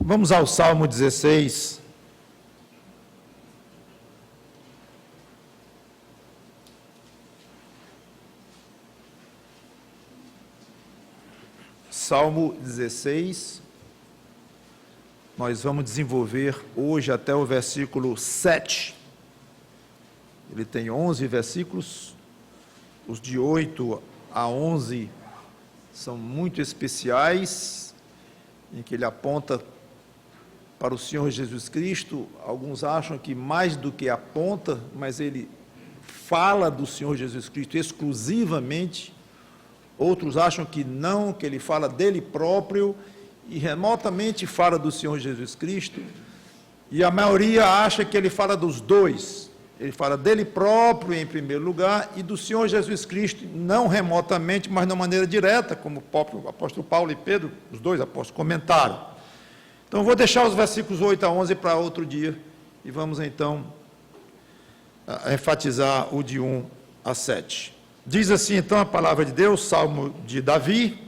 Vamos ao Salmo 16. Salmo 16. Nós vamos desenvolver hoje até o versículo 7. Ele tem 11 versículos. Os de 8 a 11 são muito especiais, em que ele aponta para o Senhor Jesus Cristo. Alguns acham que mais do que aponta, mas ele fala do Senhor Jesus Cristo exclusivamente. Outros acham que não, que ele fala dele próprio e remotamente fala do Senhor Jesus Cristo. E a maioria acha que ele fala dos dois. Ele fala dele próprio em primeiro lugar e do Senhor Jesus Cristo, não remotamente, mas de maneira direta, como o próprio apóstolo Paulo e Pedro, os dois apóstolos, comentaram. Então, vou deixar os versículos 8 a 11 para outro dia, e vamos então enfatizar o de 1 a 7. Diz assim então a palavra de Deus, Salmo de Davi,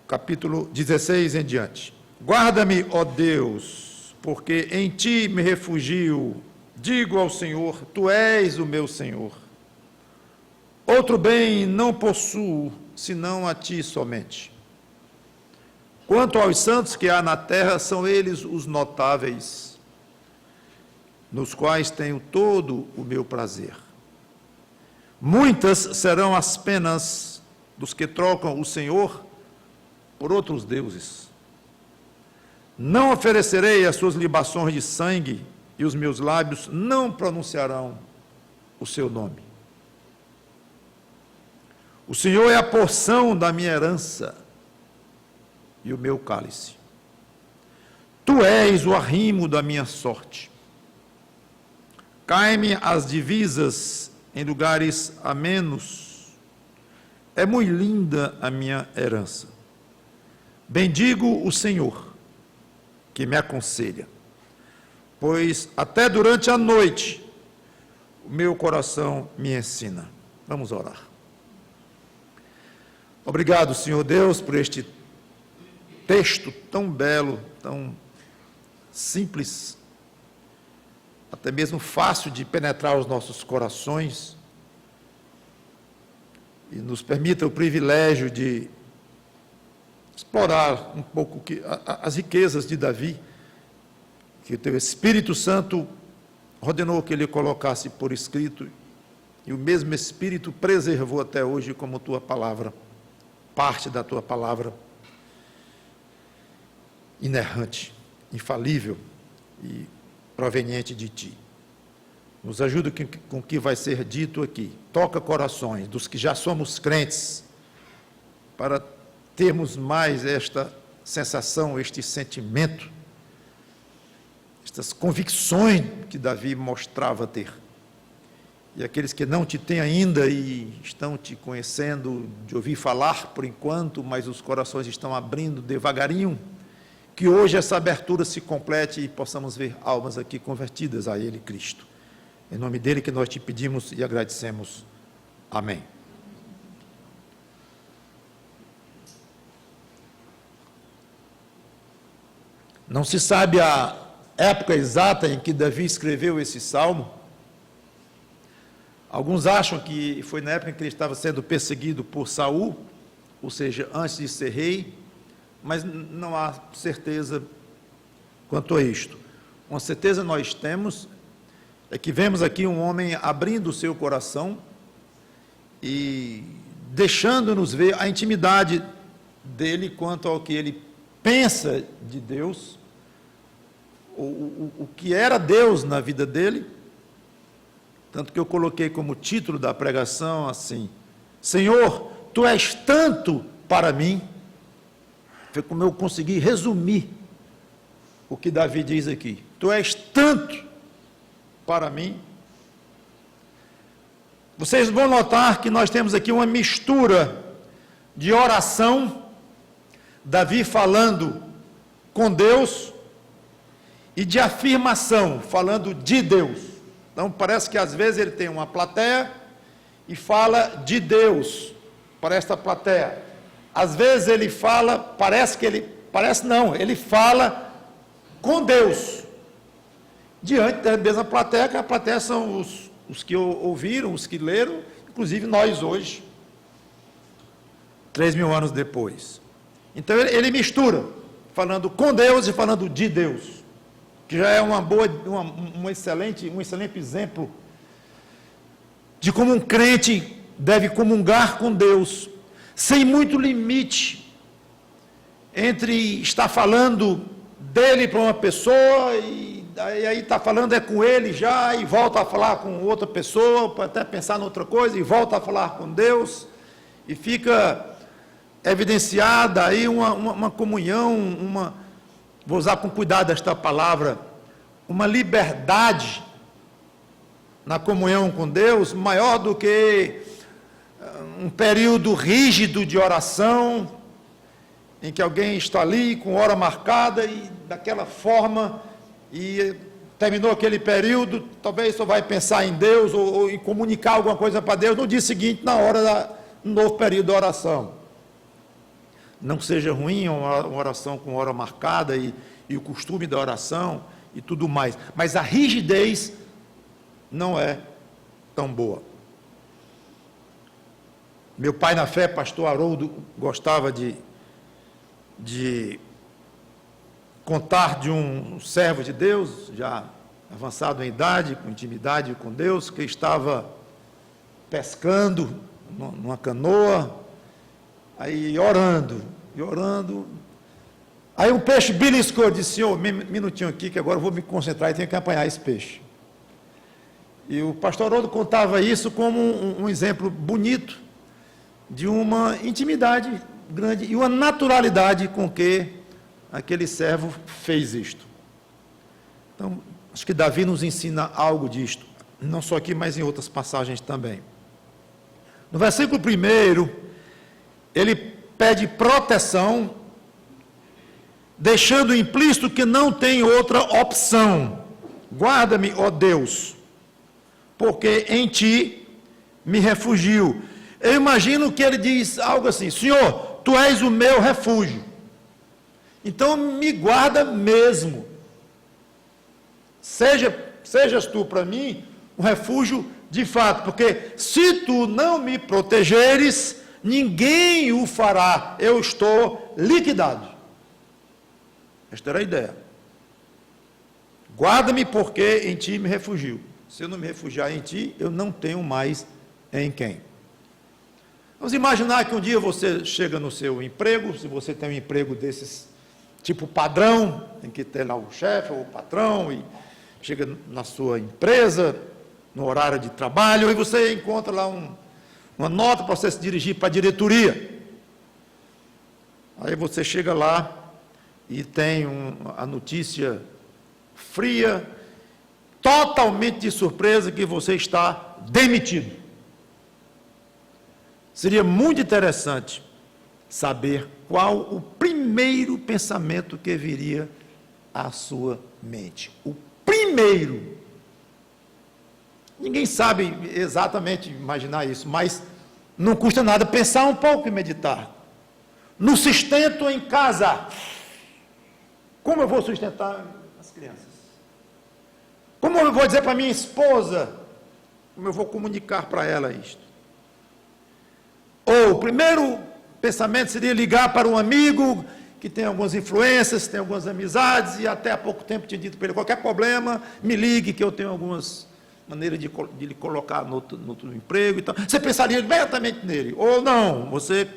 capítulo 16 em diante. Guarda-me, ó Deus, porque em ti me refugio. Digo ao Senhor, tu és o meu Senhor. Outro bem não possuo, senão a ti somente. Quanto aos santos que há na terra, são eles os notáveis, nos quais tenho todo o meu prazer. Muitas serão as penas dos que trocam o Senhor por outros deuses. Não oferecerei as suas libações de sangue, e os meus lábios não pronunciarão o seu nome. O Senhor é a porção da minha herança e o meu cálice. Tu és o arrimo da minha sorte. Cai-me as divisas em lugares amenos. É muito linda a minha herança. Bendigo o Senhor, que me aconselha, pois até durante a noite o meu coração me ensina. Vamos orar. Obrigado, Senhor Deus, por este texto tão belo, tão simples, até mesmo fácil de penetrar os nossos corações, e nos permita o privilégio de explorar um pouco as riquezas de Davi, que o teu Espírito Santo ordenou que ele colocasse por escrito, e o mesmo Espírito preservou até hoje como tua palavra, parte da tua palavra, inerrante, infalível e proveniente de ti. Nos ajuda com o que vai ser dito aqui. Toca corações dos que já somos crentes, para termos mais esta sensação, este sentimento, estas convicções que Davi mostrava ter. E aqueles que não te têm ainda e estão te conhecendo, de ouvir falar por enquanto, mas os corações estão abrindo devagarinho, que hoje essa abertura se complete e possamos ver almas aqui convertidas a Ele, Cristo. Em nome dEle que nós te pedimos e agradecemos. Amém. Não se sabe a época exata em que Davi escreveu esse salmo. Alguns acham que foi na época em que ele estava sendo perseguido por Saul, ou seja, antes de ser rei, mas não há certeza quanto a isto. Uma certeza nós temos é que vemos aqui um homem abrindo o seu coração e deixando-nos ver a intimidade dele quanto ao que ele pensa de Deus, o que era Deus na vida dele, tanto que eu coloquei como título da pregação assim: Senhor, Tu és tanto para mim. Foi como eu consegui resumir o que Davi diz aqui. Tu és tanto para mim. Vocês vão notar que nós temos aqui uma mistura de oração, Davi falando com Deus, e de afirmação, falando de Deus. Então parece que às vezes ele tem uma plateia e fala de Deus para esta plateia. Às vezes ele fala, parece que ele Parece não, ele fala com Deus. Diante da mesma plateia, que a plateia são os que ouviram, os que leram, inclusive nós hoje, 3.000 anos depois. Então ele mistura, falando com Deus e falando de Deus, que já é um excelente exemplo de como um crente deve comungar com Deus, sem muito limite entre estar falando dele para uma pessoa e aí está falando com ele já e volta a falar com outra pessoa, para até pensar em outra coisa e volta a falar com Deus, e fica evidenciada aí uma comunhão, vou usar com cuidado esta palavra, uma liberdade na comunhão com Deus, maior do que um período rígido de oração, em que alguém está ali com hora marcada e daquela forma, e terminou aquele período, talvez só vai pensar em Deus ou em comunicar alguma coisa para Deus no dia seguinte, na hora do novo período da oração. Não seja ruim uma oração com hora marcada e o costume da oração e tudo mais, mas a rigidez não é tão boa. Meu pai na fé, pastor Haroldo, gostava de contar de um servo de Deus, já avançado em idade, com intimidade com Deus, que estava pescando numa canoa, aí orando, aí um peixe beliscou, disse: senhor, um minutinho aqui, que agora eu vou me concentrar e tenho que apanhar esse peixe. E o pastor Haroldo contava isso como um exemplo bonito de uma intimidade grande e uma naturalidade com que aquele servo fez isto. Então, acho que Davi nos ensina algo disto, não só aqui, mas em outras passagens também. No versículo 1, ele pede proteção, deixando implícito que não tem outra opção. Guarda-me, ó Deus, porque em ti me refugio. Eu imagino que ele diz algo assim: Senhor, tu és o meu refúgio, então me guarda mesmo, sejas tu para mim um refúgio de fato, porque se tu não me protegeres, ninguém o fará, eu estou liquidado. Esta era a ideia. Guarda-me porque em ti me refugio. Se eu não me refugiar em ti, eu não tenho mais em quem. Vamos imaginar que um dia você chega no seu emprego, se você tem um emprego desses, tipo padrão, tem que ter lá o chefe ou o patrão, e chega na sua empresa, no horário de trabalho, e você encontra lá uma nota para você se dirigir para a diretoria. Aí você chega lá e tem a notícia fria, totalmente de surpresa, que você está demitido. Seria muito interessante saber qual o primeiro pensamento que viria à sua mente. O primeiro. Ninguém sabe exatamente imaginar isso, mas não custa nada pensar um pouco e meditar. No sustento em casa. Como eu vou sustentar as crianças? Como eu vou dizer para minha esposa? Como eu vou comunicar para ela isto? Ou o primeiro pensamento seria ligar para um amigo que tem algumas influências, tem algumas amizades, e até há pouco tempo tinha dito para ele: qualquer problema, me ligue, que eu tenho algumas maneiras de lhe colocar no outro emprego e tal. Você pensaria imediatamente nele. Ou não, você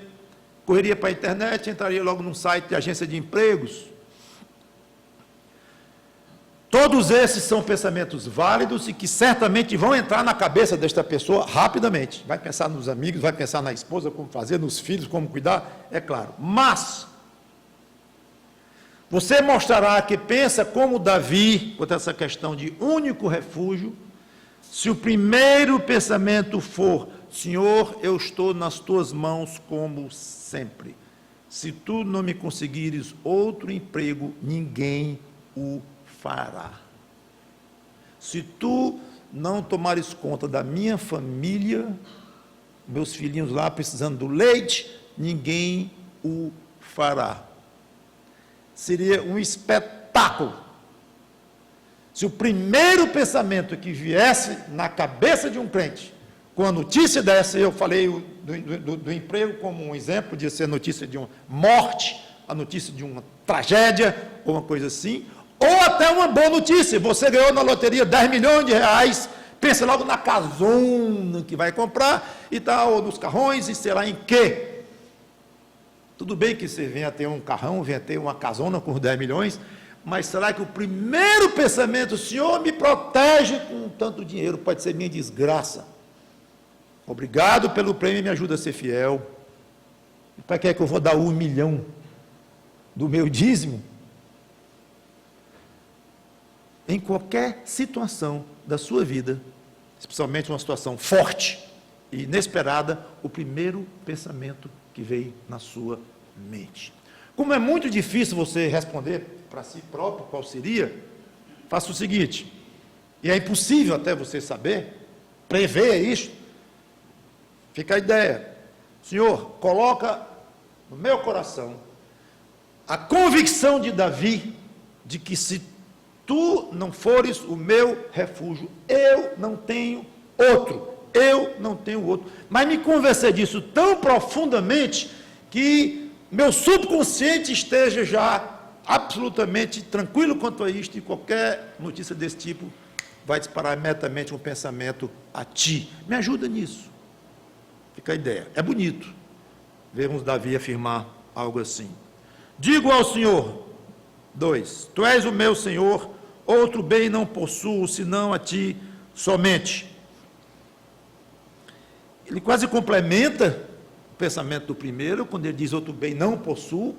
correria para a internet, entraria logo num site de agência de empregos. Todos esses são pensamentos válidos e que certamente vão entrar na cabeça desta pessoa rapidamente. Vai pensar nos amigos, vai pensar na esposa, como fazer, nos filhos, como cuidar, é claro. Mas você mostrará que pensa como Davi, quanto a essa questão de único refúgio, se o primeiro pensamento for: Senhor, eu estou nas tuas mãos como sempre. Se tu não me conseguires outro emprego, ninguém o fará. Se tu não tomares conta da minha família, meus filhinhos lá precisando do leite, ninguém o fará. seria um espetáculo. Se o primeiro pensamento que viesse na cabeça de um crente, com a notícia dessa, eu falei do emprego como um exemplo, de ser notícia de uma morte, a notícia de uma tragédia, ou uma coisa assim, ou até uma boa notícia, você ganhou na loteria 10 milhões de reais, pensa logo na casona que vai comprar, e tal, ou nos carrões, e sei lá em quê. Tudo bem que você venha ter um carrão, venha ter uma casona com 10 milhões, mas será que o primeiro pensamento, o Senhor me protege com tanto dinheiro, pode ser minha desgraça? Obrigado pelo prêmio e me ajuda a ser fiel. E para que é que eu vou dar 1 milhão do meu dízimo? Em qualquer situação da sua vida, especialmente uma situação forte e inesperada, o primeiro pensamento que veio na sua mente. Como é muito difícil você responder para si próprio qual seria, faça o seguinte, e é impossível até você saber, prever isso, fica a ideia, Senhor, coloca no meu coração a convicção de Davi, de que se tu não fores o meu refúgio, eu não tenho outro, mas me convencer disso tão profundamente, que meu subconsciente esteja já absolutamente tranquilo quanto a isto, e qualquer notícia desse tipo vai disparar imediatamente um pensamento a ti. Me ajuda nisso. Fica a ideia. É bonito vermos Davi afirmar algo assim. Digo ao Senhor, 2, tu és o meu Senhor, outro bem não possuo, senão a ti somente. Ele quase complementa o pensamento do primeiro, quando ele diz outro bem não possuo.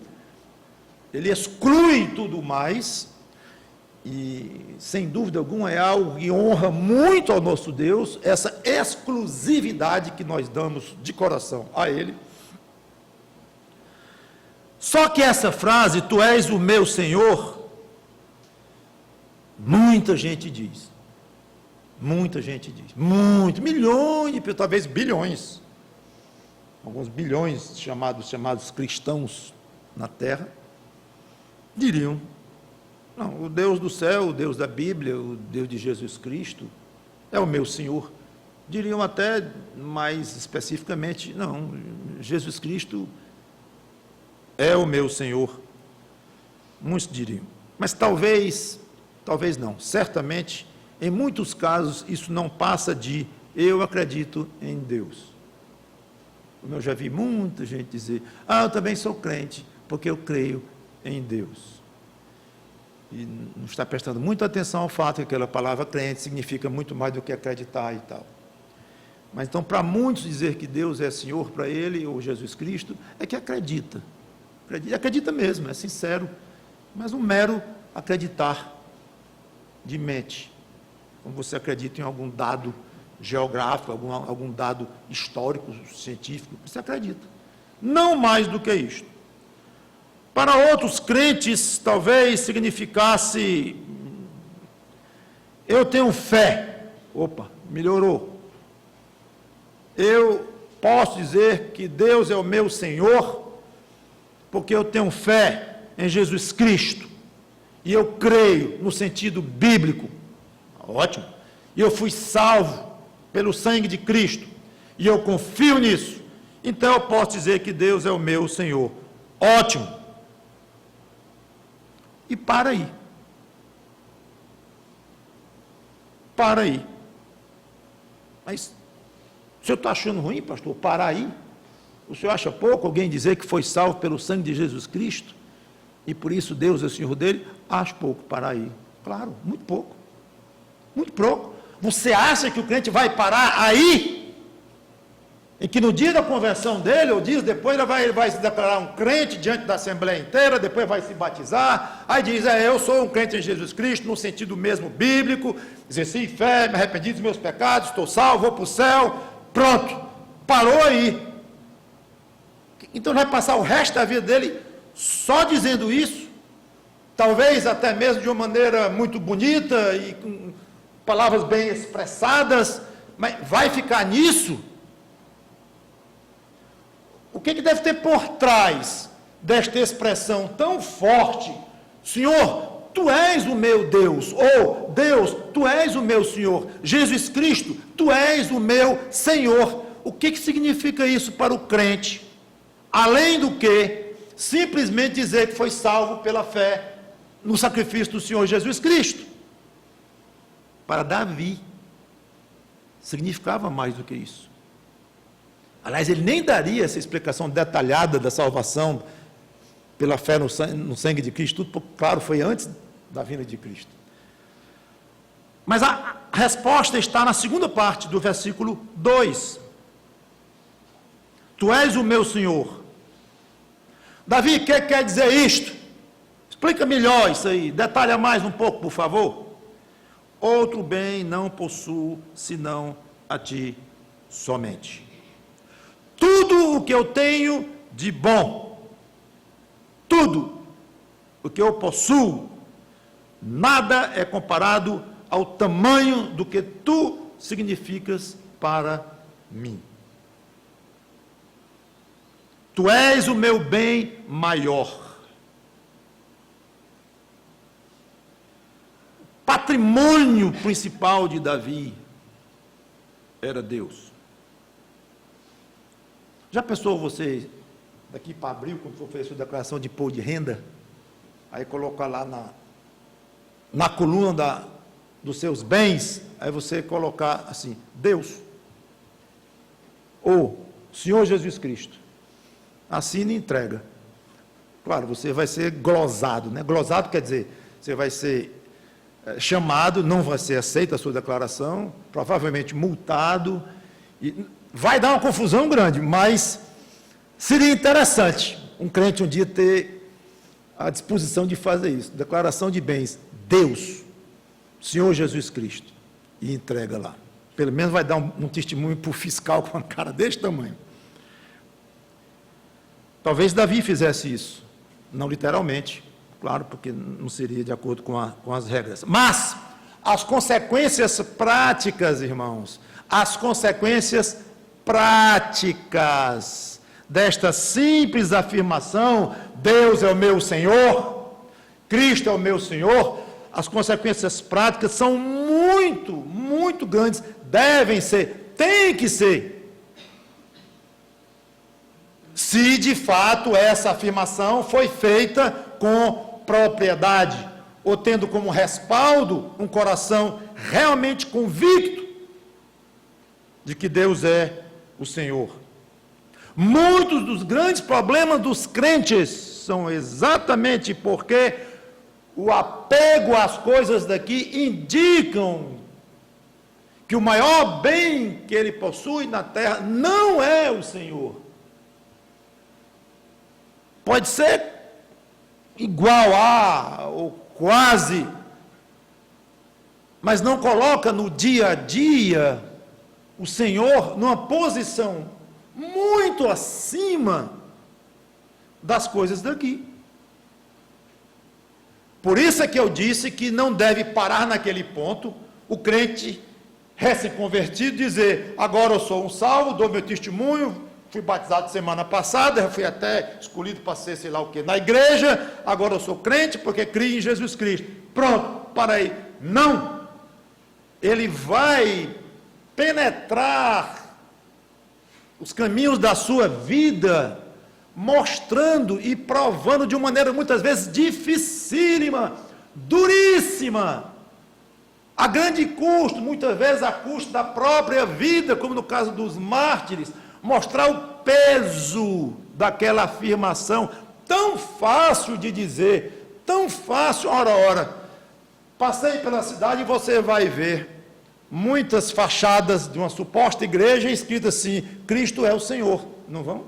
Ele exclui tudo mais, e sem dúvida alguma é algo que honra muito ao nosso Deus, essa exclusividade que nós damos de coração a Ele. Só que essa frase, tu és o meu Senhor, muita gente diz, milhões de pessoas, talvez bilhões, alguns bilhões chamados cristãos na terra, diriam, não, o Deus do céu, o Deus da Bíblia, o Deus de Jesus Cristo, é o meu Senhor. Diriam até mais especificamente, não, Jesus Cristo é o meu Senhor. Muitos diriam, mas talvez não, certamente, em muitos casos, isso não passa de, eu acredito em Deus. Como eu já vi muita gente dizer, eu também sou crente, porque eu creio em Deus. E não está prestando muita atenção ao fato que aquela palavra crente significa muito mais do que acreditar e tal. Mas então, para muitos dizer que Deus é Senhor para ele, ou Jesus Cristo, é que acredita mesmo, é sincero, mas um mero acreditar de mente, como você acredita em algum dado geográfico, algum dado histórico, científico, você acredita, não mais do que isto. Para outros crentes, talvez significasse, eu tenho fé, melhorou, eu posso dizer que Deus é o meu Senhor, porque eu tenho fé em Jesus Cristo, e eu creio no sentido bíblico, ótimo, e eu fui salvo pelo sangue de Cristo, e eu confio nisso, então eu posso dizer que Deus é o meu Senhor, ótimo. E para aí. Mas, o senhor está achando ruim, pastor, parar aí? O senhor acha pouco alguém dizer que foi salvo pelo sangue de Jesus Cristo, e por isso Deus é o Senhor dele? Acho pouco, parar aí. Claro, muito pouco. Você acha que o crente vai parar aí? E que no dia da conversão dele, ou dias depois, ele vai se declarar um crente diante da Assembleia inteira, depois vai se batizar, aí diz, eu sou um crente em Jesus Cristo, no sentido mesmo bíblico, exerci fé, me arrependi dos meus pecados, estou salvo, vou para o céu, pronto, parou aí. Então vai passar o resto da vida dele só dizendo isso, talvez até mesmo de uma maneira muito bonita, e com palavras bem expressadas, mas vai ficar nisso? O que deve ter por trás desta expressão tão forte, Senhor, Tu és o meu Deus, ou Deus, Tu és o meu Senhor, Jesus Cristo, Tu és o meu Senhor. O que significa isso para o crente? Além do que simplesmente dizer que foi salvo pela fé no sacrifício do Senhor Jesus Cristo. Para Davi, significava mais do que isso. Aliás, ele nem daria essa explicação detalhada da salvação pela fé no sangue de Cristo, tudo, claro, foi antes da vinda de Cristo. Mas a resposta está na segunda parte do versículo 2. Tu és o meu Senhor. Davi, o que quer dizer isto? Explica melhor isso aí, detalha mais um pouco, por favor. Outro bem não possuo, senão a Ti somente. Tudo o que eu tenho de bom, tudo o que eu possuo, nada é comparado ao tamanho do que Tu significas para mim. Tu és o meu bem maior. Patrimônio principal de Davi era Deus. Já pensou você, daqui para abril, quando for fazer a sua declaração de imposto de renda, aí colocar lá na coluna dos seus bens, aí você colocar assim, Deus, ou Senhor Jesus Cristo, assina e entrega. Claro, você vai ser glosado, né? Glosado quer dizer, você vai ser chamado, não vai ser aceita a sua declaração, provavelmente multado, e vai dar uma confusão grande, mas seria interessante um crente um dia ter a disposição de fazer isso, declaração de bens, Deus, Senhor Jesus Cristo, e entrega lá. Pelo menos vai dar um testemunho para o fiscal com uma cara desse tamanho. Talvez Davi fizesse isso, não literalmente, claro, porque não seria de acordo com as regras. Mas as consequências práticas, irmãos, as consequências práticas desta simples afirmação, Deus é o meu Senhor, Cristo é o meu Senhor, as consequências práticas são muito, muito grandes, devem ser, têm que ser. Se de fato essa afirmação foi feita com propriedade, ou tendo como respaldo um coração realmente convicto de que Deus é o Senhor. Muitos dos grandes problemas dos crentes são exatamente porque o apego às coisas daqui indicam que o maior bem que ele possui na terra não é o Senhor. Pode ser igual a, ou quase, mas não coloca no dia a dia o Senhor numa posição muito acima das coisas daqui. Por isso é que eu disse que não deve parar naquele ponto, o crente recém-convertido dizer, agora eu sou um salvo, dou meu testemunho, fui batizado semana passada, fui até escolhido para ser sei lá o que na igreja, agora eu sou crente porque crio em Jesus Cristo. Pronto, para aí. Não! Ele vai penetrar os caminhos da sua vida, mostrando e provando de uma maneira muitas vezes dificílima, duríssima, a grande custo, muitas vezes a custo da própria vida, como no caso dos mártires, mostrar o peso daquela afirmação, tão fácil de dizer, tão fácil, ora, passei pela cidade e você vai ver muitas fachadas de uma suposta igreja escrita assim, Cristo é o Senhor, não vão?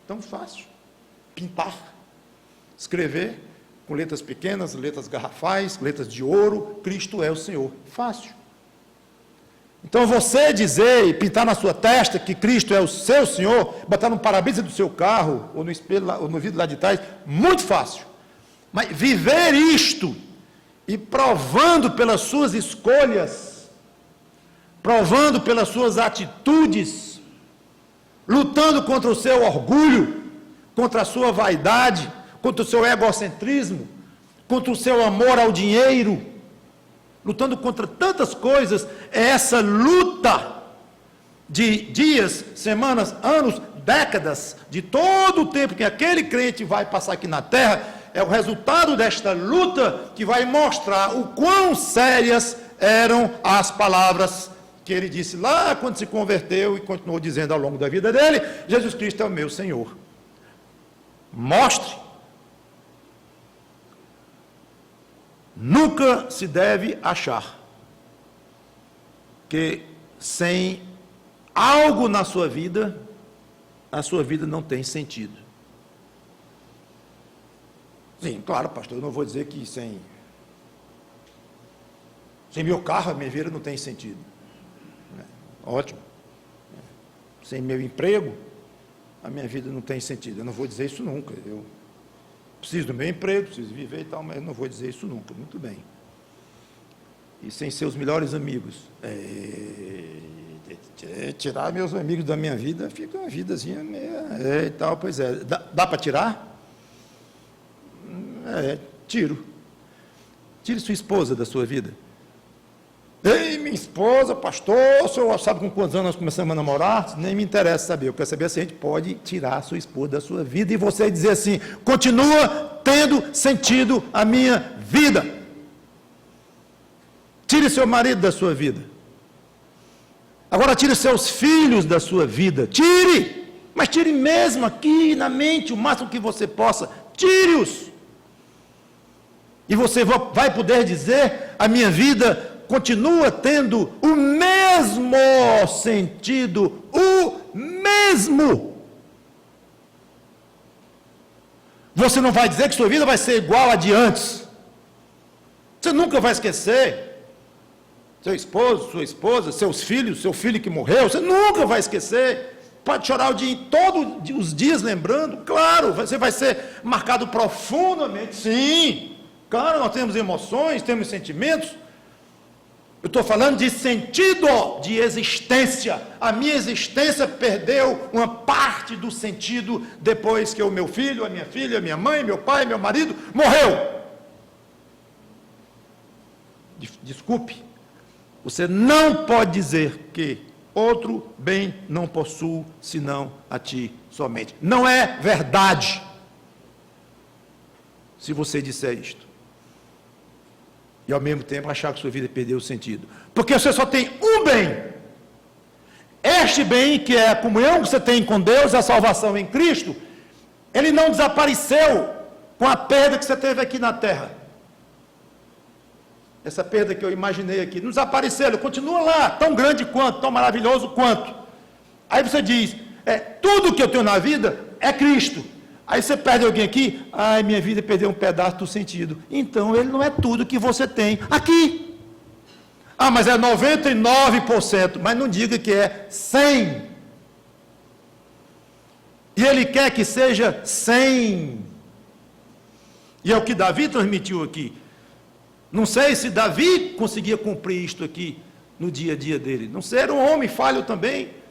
Tão fácil, pintar, escrever, com letras pequenas, letras garrafais, letras de ouro, Cristo é o Senhor, fácil. Então você dizer e pintar na sua testa que Cristo é o seu Senhor, botar no para-brisa do seu carro, ou no espelho, ou no vidro lá de trás, muito fácil. Mas viver isto, e provando pelas suas escolhas, provando pelas suas atitudes, lutando contra o seu orgulho, contra a sua vaidade, contra o seu egocentrismo, contra o seu amor ao dinheiro, lutando contra tantas coisas. É essa luta de dias, semanas, anos, décadas, de todo o tempo que aquele crente vai passar aqui na terra, é o resultado desta luta que vai mostrar o quão sérias eram as palavras que ele disse lá quando se converteu e continuou dizendo ao longo da vida dele: Jesus Cristo é o meu Senhor. Mostre. Nunca se deve achar que sem algo na sua vida, a sua vida não tem sentido. Sim, claro, pastor, eu não vou dizer que sem meu carro a minha vida não tem sentido. Ótimo. Sem meu emprego, a minha vida não tem sentido. Eu não vou dizer isso nunca. Eu preciso do meu emprego, preciso viver e tal, mas eu não vou dizer isso nunca. Muito bem. E sem seus melhores amigos. Tirar meus amigos da minha vida, fica uma vidazinha meio, e tal, pois é. Dá para tirar? Tiro. Tire sua esposa da sua vida. Ei, minha esposa, pastor, o senhor sabe com quantos anos nós começamos a namorar? Nem me interessa saber. Eu quero saber se a gente pode tirar a sua esposa da sua vida e você dizer assim: continua tendo sentido a minha vida. Tire seu marido da sua vida. Agora tire seus filhos da sua vida. Tire! Mas tire mesmo aqui na mente o máximo que você possa. Tire-os. E você vai poder dizer: a minha vida continua tendo o mesmo sentido, o mesmo. Você não vai dizer que sua vida vai ser igual a de antes. Você nunca vai esquecer seu esposo, sua esposa, seus filhos, seu filho que morreu, você nunca vai esquecer. Pode chorar o dia, todos os dias lembrando, claro, você vai ser marcado profundamente, sim. Claro, nós temos emoções, temos sentimentos. Eu estou falando de sentido, de existência. A minha existência perdeu uma parte do sentido depois que o meu filho, a minha filha, a minha mãe, meu pai, meu marido morreu. Desculpe, você não pode dizer que outro bem não possuo senão a ti somente. Não é verdade. Se você disser isto. E ao mesmo tempo achar que sua vida perdeu o sentido. Porque você só tem um bem. Este bem, que é a comunhão que você tem com Deus, a salvação em Cristo, ele não desapareceu com a perda que você teve aqui na terra. Essa perda que eu imaginei aqui, não desapareceu, ele continua lá, tão grande quanto, tão maravilhoso quanto. Aí você diz: tudo que eu tenho na vida é Cristo. Aí você perde alguém aqui, ai, minha vida perdeu um pedaço do sentido. Então ele não é tudo que você tem aqui. Ah, mas é 99%, mas não diga que é 100%. E ele quer que seja 100%. E é o que Davi transmitiu aqui. Não sei se Davi conseguia cumprir isto aqui no dia a dia dele. Não sei, era um homem falho também.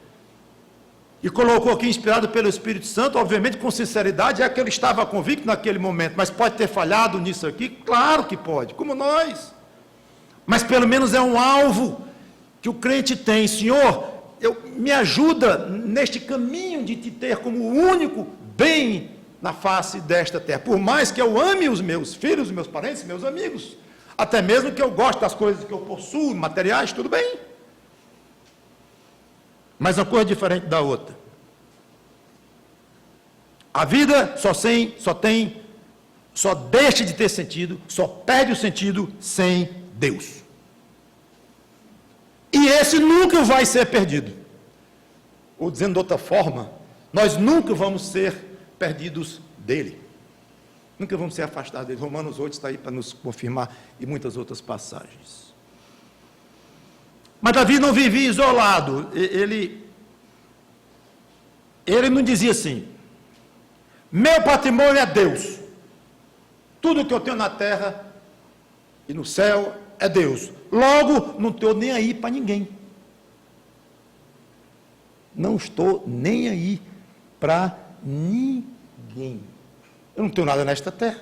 E colocou aqui, inspirado pelo Espírito Santo, obviamente com sinceridade, é que ele estava convicto naquele momento, mas pode ter falhado nisso aqui? Claro que pode, como nós. Mas pelo menos é um alvo que o crente tem. Senhor, me ajuda neste caminho de te ter como o único bem na face desta terra. Por mais que eu ame os meus filhos, os meus parentes, meus amigos, até mesmo que eu goste das coisas que eu possuo, materiais, tudo bem. Mas uma coisa diferente da outra. A vida só deixa de ter sentido, só perde o sentido sem Deus. E esse nunca vai ser perdido. Ou dizendo de outra forma, nós nunca vamos ser perdidos dele. Nunca vamos ser afastados dele. Romanos 8 está aí para nos confirmar, e muitas outras passagens. Mas Davi não vivia isolado. Ele não dizia assim: meu patrimônio é Deus. Tudo que eu tenho na terra e no céu é Deus. Logo, não estou nem aí para ninguém. Não estou nem aí para ninguém. ninguém. Eu não tenho nada nesta terra.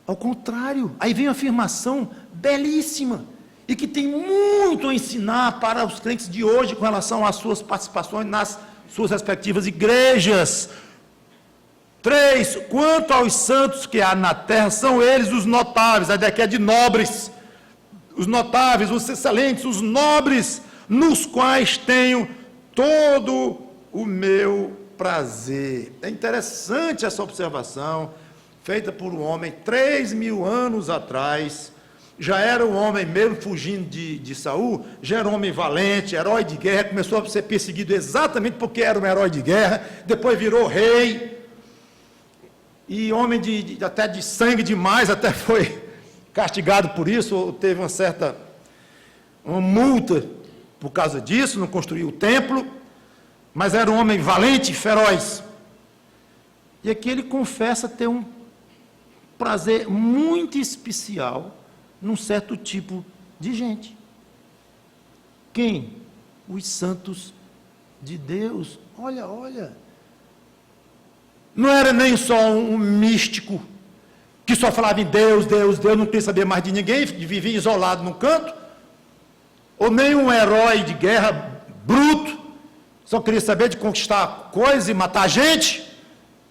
Ao contrário, aí vem uma afirmação belíssima, e que tem muito a ensinar para os crentes de hoje com relação às suas participações nas suas respectivas igrejas. 3, quanto aos santos que há na terra, são eles os notáveis, a ideia aqui é de nobres, os notáveis, os excelentes, os nobres, nos quais tenho todo o meu prazer. É interessante essa observação, feita por um homem 3.000 anos atrás. Já era um homem, mesmo fugindo de Saul, já era um homem valente, herói de guerra, começou a ser perseguido exatamente porque era um herói de guerra, depois virou rei, e homem até de sangue demais, até foi castigado por isso, ou teve uma multa por causa disso, não construiu o templo, mas era um homem valente e feroz. E aqui ele confessa ter um prazer muito especial num certo tipo de gente. Quem? Os santos de Deus. Olha. Não era nem só um místico que só falava em Deus, não queria saber mais de ninguém, vivia isolado num canto, ou nem um herói de guerra bruto, só queria saber de conquistar coisas e matar gente,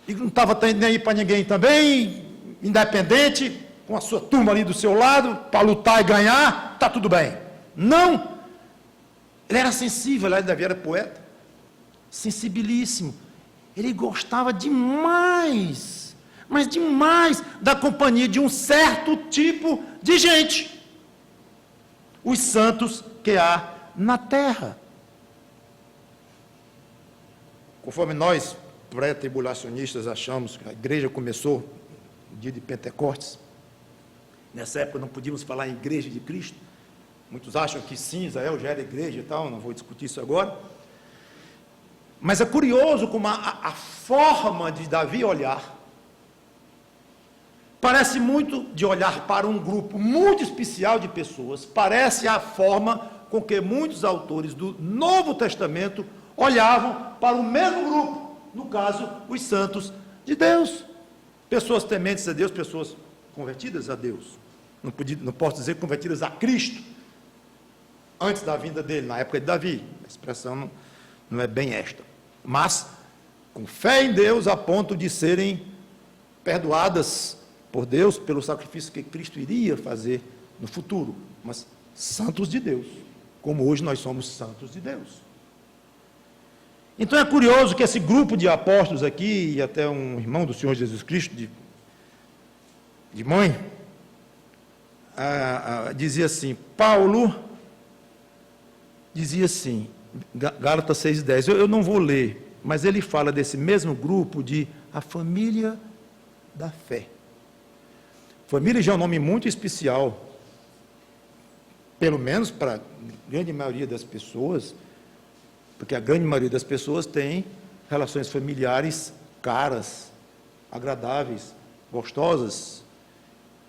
e não estava nem aí para ninguém também, independente, com a sua turma ali do seu lado, para lutar e ganhar, está tudo bem. Não! Ele era sensível, ele era poeta, sensibilíssimo. Ele gostava demais, mas demais, da companhia de um certo tipo de gente. Os santos que há na terra. Conforme nós, pré-tribulacionistas, achamos que a igreja começou no dia de Pentecostes, nessa época não podíamos falar em igreja de Cristo, muitos acham que sim, Israel já era igreja e tal, não vou discutir isso agora, mas é curioso como a forma de Davi olhar, parece muito de olhar para um grupo muito especial de pessoas, parece a forma com que muitos autores do Novo Testamento olhavam para o mesmo grupo, no caso, os santos de Deus, pessoas tementes a Deus, pessoas convertidas a Deus, não posso dizer convertidas a Cristo, antes da vinda dele, na época de Davi, a expressão não é bem esta, mas com fé em Deus a ponto de serem perdoadas por Deus pelo sacrifício que Cristo iria fazer no futuro, mas santos de Deus, como hoje nós somos santos de Deus. Então é curioso que esse grupo de apóstolos aqui, e até um irmão do Senhor Jesus Cristo, de mãe, dizia assim, Paulo dizia assim, Gálatas 6,10, eu não vou ler, mas ele fala desse mesmo grupo de a família da fé. Família já é um nome muito especial, pelo menos para a grande maioria das pessoas, porque a grande maioria das pessoas tem relações familiares caras, agradáveis, gostosas.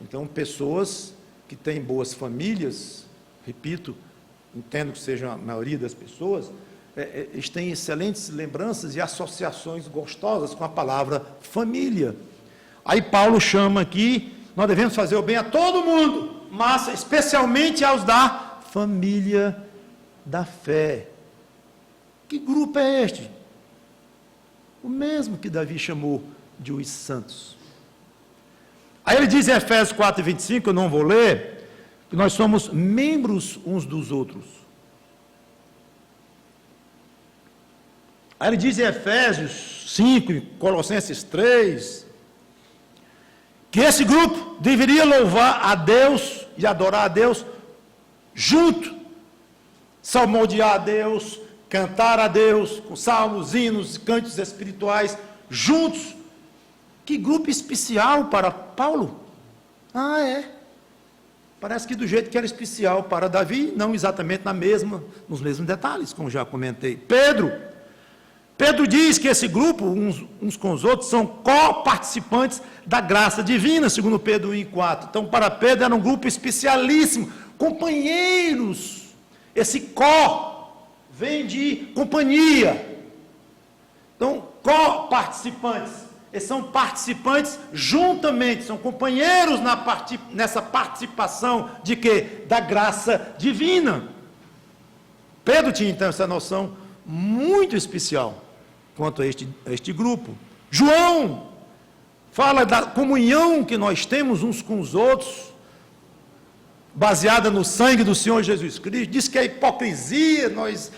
Então, pessoas que têm boas famílias, repito, entendo que seja a maioria das pessoas, eles têm excelentes lembranças e associações gostosas com a palavra família. Aí Paulo chama aqui, nós devemos fazer o bem a todo mundo, mas especialmente aos da família da fé. Que grupo é este? O mesmo que Davi chamou de os santos. Aí ele diz em Efésios 4:25, eu não vou ler, que nós somos membros uns dos outros. Aí ele diz em Efésios 5, em Colossenses 3, que esse grupo deveria louvar a Deus e adorar a Deus junto, salmodiar a Deus, cantar a Deus, com salmos, hinos, cânticos espirituais, juntos. Que grupo especial para Paulo? Parece que do jeito que era especial para Davi, não exatamente nos mesmos detalhes, como já comentei. Pedro diz que esse grupo, uns com os outros, são co-participantes da graça divina, segundo Pedro 1:4. Então, para Pedro era um grupo especialíssimo, companheiros. Esse vem de companhia. Então, co-participantes eles são participantes juntamente, são companheiros nessa participação de quê? Da graça divina. Pedro tinha então essa noção muito especial quanto a este grupo. João fala da comunhão que nós temos uns com os outros, baseada no sangue do Senhor Jesus Cristo. Diz que é hipocrisia nós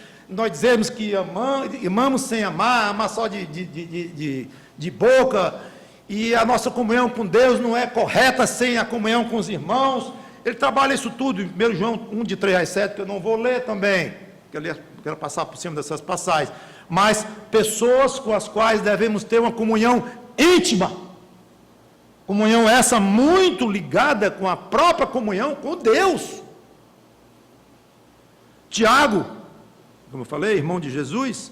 dizemos que amamos sem amar só de boca, e a nossa comunhão com Deus não é correta sem a comunhão com os irmãos. Ele trabalha isso tudo em 1 João 1, de 3 a 7, que eu não vou ler também, quero passar por cima dessas passagens, mas pessoas com as quais devemos ter uma comunhão íntima, comunhão essa muito ligada com a própria comunhão com Deus. Tiago, como eu falei, irmão de Jesus,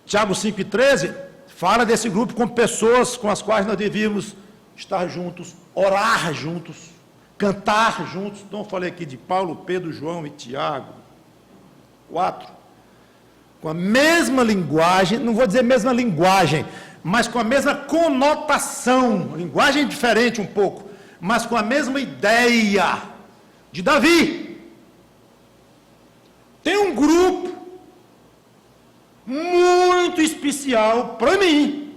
Tiago 5,13, fala desse grupo como pessoas com as quais nós devíamos estar juntos, orar juntos, cantar juntos. Então eu falei aqui de Paulo, Pedro, João e Tiago. 4. Com a mesma linguagem, não vou dizer mesma linguagem, mas com a mesma conotação, linguagem diferente um pouco, mas com a mesma ideia de Davi. Tem um grupo muito especial para mim.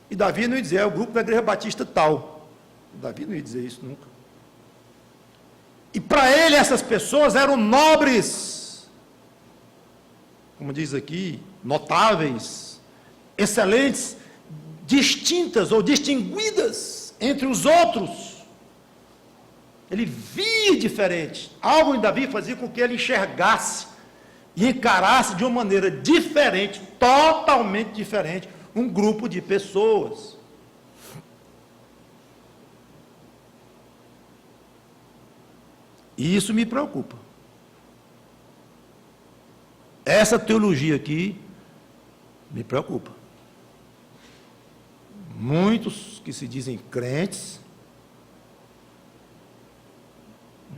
E Davi não ia dizer, é o grupo da Igreja Batista tal. Davi não ia dizer isso nunca. E para ele essas pessoas eram nobres, como diz aqui, notáveis, excelentes, distintas ou distinguidas entre os outros. Ele via diferente. Algo em Davi fazia com que ele enxergasse e encarasse de uma maneira diferente, totalmente diferente, um grupo de pessoas. E isso me preocupa. Essa teologia aqui me preocupa. Muitos que se dizem crentes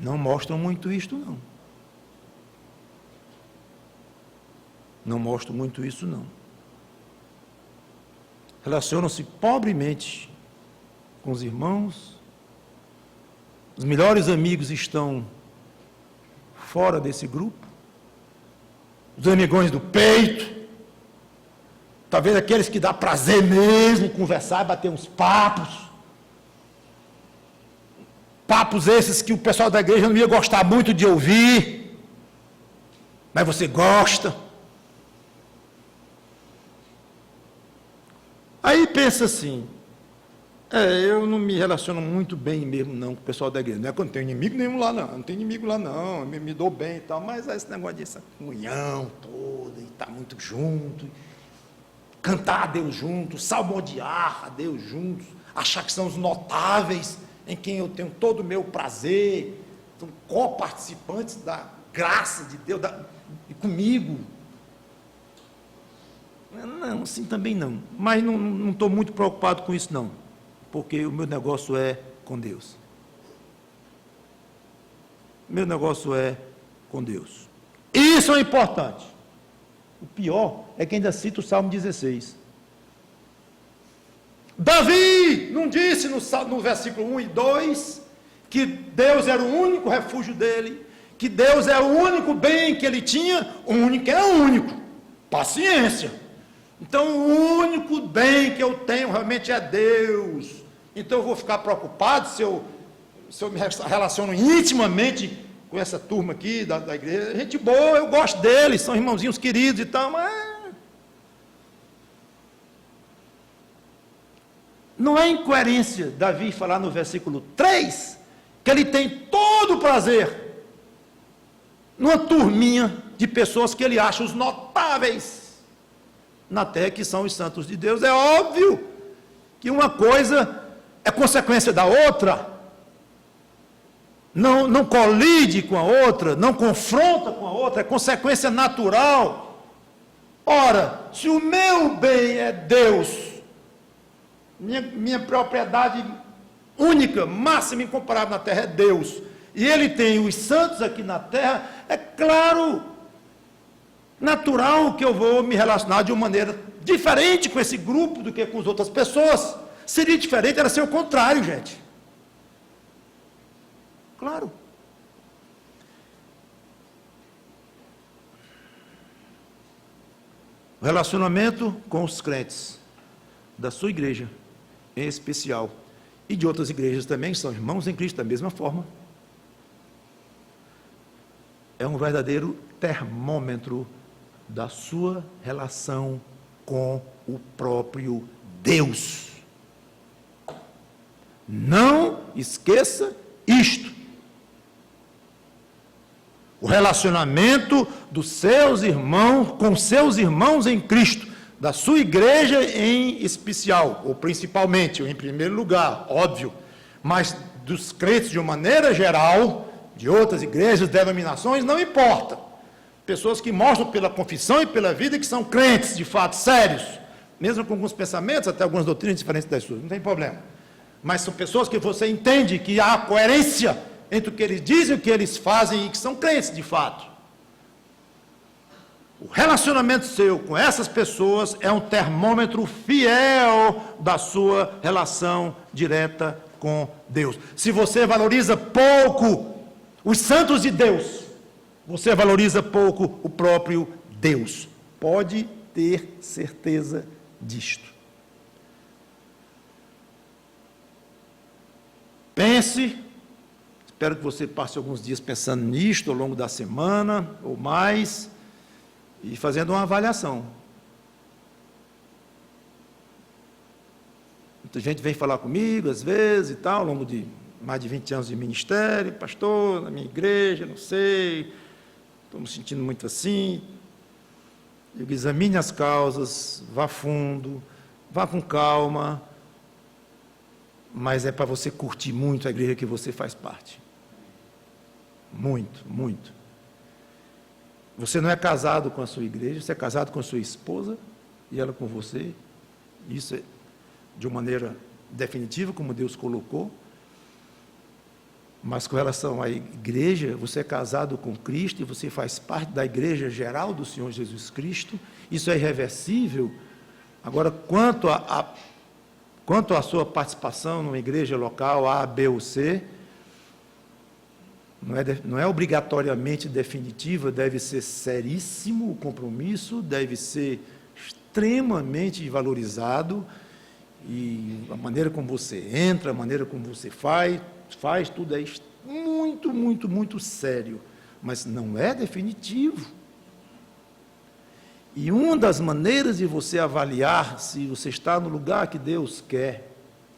não mostram muito isto, não. Não mostram muito isso, não. Relacionam-se pobremente com os irmãos. Os melhores amigos estão fora desse grupo. Os amigões do peito. Talvez aqueles que dá prazer mesmo conversar, bater uns papos. Papos esses que o pessoal da igreja não ia gostar muito de ouvir, mas você gosta. Aí pensa assim, eu não me relaciono muito bem mesmo não com o pessoal da igreja, não é que eu não tenho inimigo nenhum lá não, eu me dou bem e tal, mas esse negócio dessa comunhão toda, e estar muito junto, cantar a Deus juntos, salmodiar a Deus juntos, achar que são os notáveis, em quem eu tenho todo o meu prazer, são coparticipantes da graça de Deus comigo. Não, assim também não. Mas não estou muito preocupado com isso não, porque o meu negócio é com Deus. Meu negócio é com Deus. Isso é importante. O pior é que ainda cita o Salmo 16. Davi não disse no versículo 1 e 2 que Deus era o único refúgio dele, que Deus é o único bem que ele tinha, o único é o único, paciência. Então o único bem que eu tenho realmente é Deus. Então eu vou ficar preocupado se eu me relaciono intimamente com essa turma aqui da igreja. Gente boa, eu gosto deles, são irmãozinhos queridos e tal, mas não é incoerência Davi falar no versículo 3 que ele tem todo o prazer numa turminha de pessoas que ele acha os notáveis na terra, que são os santos de Deus. É óbvio que uma coisa é consequência da outra, não colide com a outra, não confronta com a outra, é consequência natural. Ora, se o meu bem é Deus, minha propriedade única, máxima, incomparável na terra é Deus, e ele tem os santos aqui na terra, é claro, natural que eu vou me relacionar de uma maneira diferente com esse grupo do que com as outras pessoas. Seria diferente, era ser o contrário, gente. Claro. O relacionamento com os crentes da sua igreja, em especial, e de outras igrejas também, são irmãos em Cristo da mesma forma, é um verdadeiro termômetro da sua relação com o próprio Deus. Não esqueça isto. O relacionamento dos seus irmãos, com seus irmãos em Cristo, da sua igreja em especial, ou principalmente, ou em primeiro lugar, óbvio, mas dos crentes de uma maneira geral, de outras igrejas, denominações, não importa. Pessoas que mostram pela confissão e pela vida que são crentes, de fato, sérios, mesmo com alguns pensamentos, até algumas doutrinas diferentes das suas, não tem problema. Mas são pessoas que você entende que há coerência entre o que eles dizem e o que eles fazem e que são crentes de fato. O relacionamento seu com essas pessoas é um termômetro fiel da sua relação direta com Deus. Se você valoriza pouco os santos de Deus, você valoriza pouco o próprio Deus. Pode ter certeza disto. Pense. Espero que você passe alguns dias pensando nisto ao longo da semana ou mais e fazendo uma avaliação. Muita gente vem falar comigo às vezes e tal, ao longo de mais de 20 anos de ministério, pastor, na minha igreja, não sei, estou me sentindo muito assim. Eu digo, examine as causas, vá fundo, vá com calma, mas é para você curtir muito a igreja que você faz parte. Muito, muito. Você não é casado com a sua igreja, você é casado com a sua esposa e ela com você. Isso é de uma maneira definitiva, como Deus colocou. Mas com relação à igreja, você é casado com Cristo e você faz parte da igreja geral do Senhor Jesus Cristo. Isso é irreversível. Agora, quanto à sua participação numa igreja local A, B ou C, não é obrigatoriamente definitiva, deve ser seríssimo o compromisso, deve ser extremamente valorizado, e a maneira como você entra, a maneira como você faz tudo é muito, muito, muito sério, mas não é definitivo. E uma das maneiras de você avaliar se você está no lugar que Deus quer,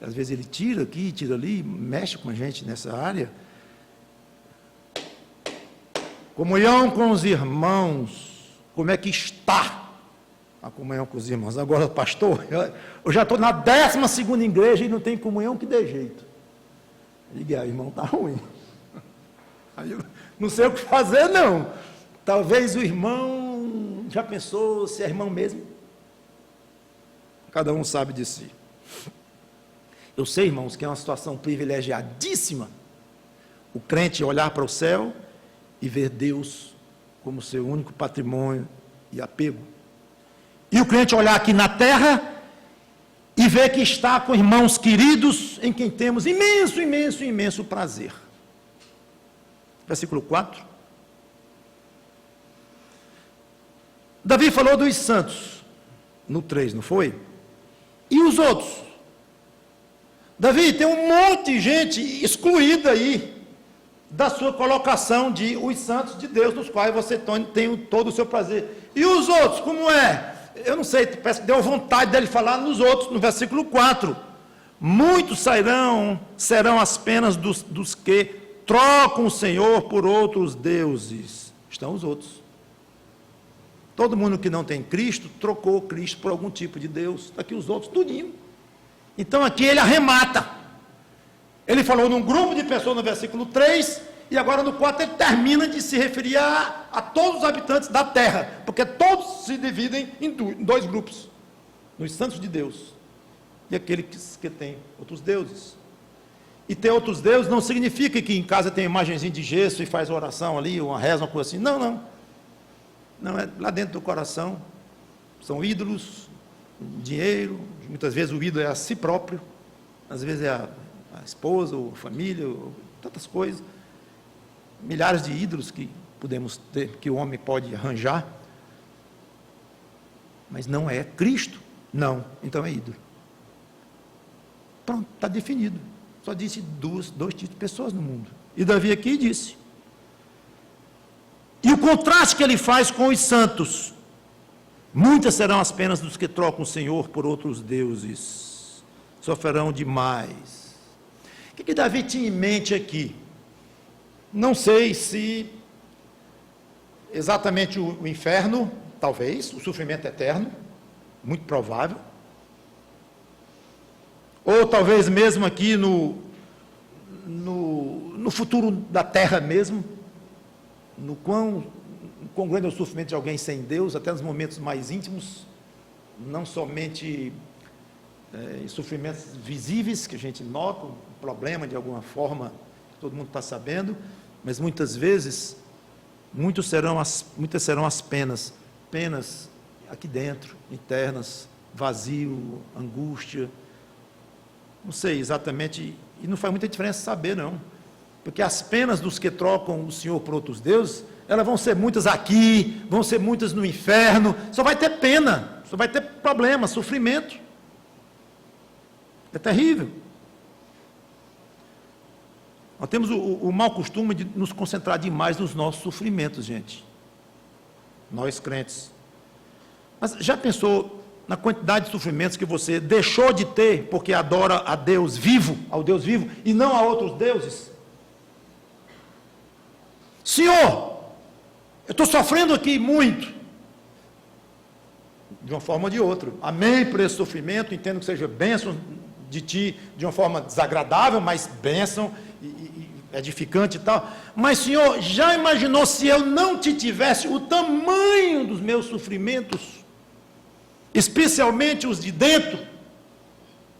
às vezes Ele tira aqui, tira ali, mexe com a gente nessa área. Comunhão com os irmãos, como é que está a comunhão com os irmãos? Agora, pastor, eu já estou na 12ª igreja e não tem comunhão, que dê jeito. Diga, irmão, está ruim. Aí eu não sei o que fazer, não. Talvez o irmão, já pensou se é irmão mesmo? Cada um sabe de si. Eu sei, irmãos, que é uma situação privilegiadíssima o crente olhar para o céu e ver Deus como seu único patrimônio e apego. E o crente olhar aqui na terra e ver que está com irmãos queridos em quem temos imenso, imenso, imenso prazer. Versículo 4. Davi falou dos santos, no 3, não foi? E os outros? Davi, tem um monte de gente excluída aí da sua colocação de os santos de Deus, nos quais você tem todo o seu prazer. E os outros, como é? Eu não sei, parece que deu vontade dele falar nos outros, no versículo 4. Muitos serão as penas dos que trocam o Senhor por outros deuses. Estão os outros. Todo mundo que não tem Cristo, trocou Cristo por algum tipo de Deus. Está aqui os outros, tudinho. Então aqui ele arremata. Ele falou num grupo de pessoas no versículo 3, e agora no 4 ele termina de se referir a todos os habitantes da terra, porque todos se dividem em dois grupos, nos santos de Deus, e aqueles que têm outros deuses. E ter outros deuses não significa que em casa tem uma imagenzinha de gesso e faz oração ali, uma reza, uma coisa assim. Não, não. Não, é lá dentro do coração, são ídolos, dinheiro, muitas vezes o ídolo é a si próprio, às vezes é a esposa, ou a família, ou tantas coisas, milhares de ídolos que podemos ter, que o homem pode arranjar, mas não é Cristo, não, então é ídolo. Pronto, está definido, só disse dois tipos de pessoas no mundo, e Davi aqui disse, e o contraste que ele faz com os santos, muitas serão as penas dos que trocam o Senhor por outros deuses, sofrerão demais. O que Davi tinha em mente aqui? Não sei se exatamente o inferno, talvez, o sofrimento eterno, muito provável, ou talvez mesmo aqui no futuro da terra mesmo, no quão grande é o sofrimento de alguém sem Deus, até nos momentos mais íntimos, não somente em sofrimentos visíveis, que a gente nota, um problema de alguma forma, que todo mundo está sabendo, mas muitas vezes, muitas serão as penas aqui dentro, internas, vazio, angústia, não sei exatamente, e não faz muita diferença saber não, porque as penas dos que trocam o Senhor por outros deuses, elas vão ser muitas aqui, vão ser muitas no inferno, só vai ter pena, só vai ter problema, sofrimento, é terrível. Nós temos o mau costume de nos concentrar demais nos nossos sofrimentos, gente, nós crentes, mas já pensou na quantidade de sofrimentos que você deixou de ter, porque adora a Deus vivo, ao Deus vivo, e não a outros deuses? Senhor, eu estou sofrendo aqui muito, de uma forma ou de outra, amém por esse sofrimento, entendo que seja bênção de ti, de uma forma desagradável, mas bênção, e edificante e tal, mas Senhor, já imaginou se eu não te tivesse, o tamanho dos meus sofrimentos, especialmente os de dentro,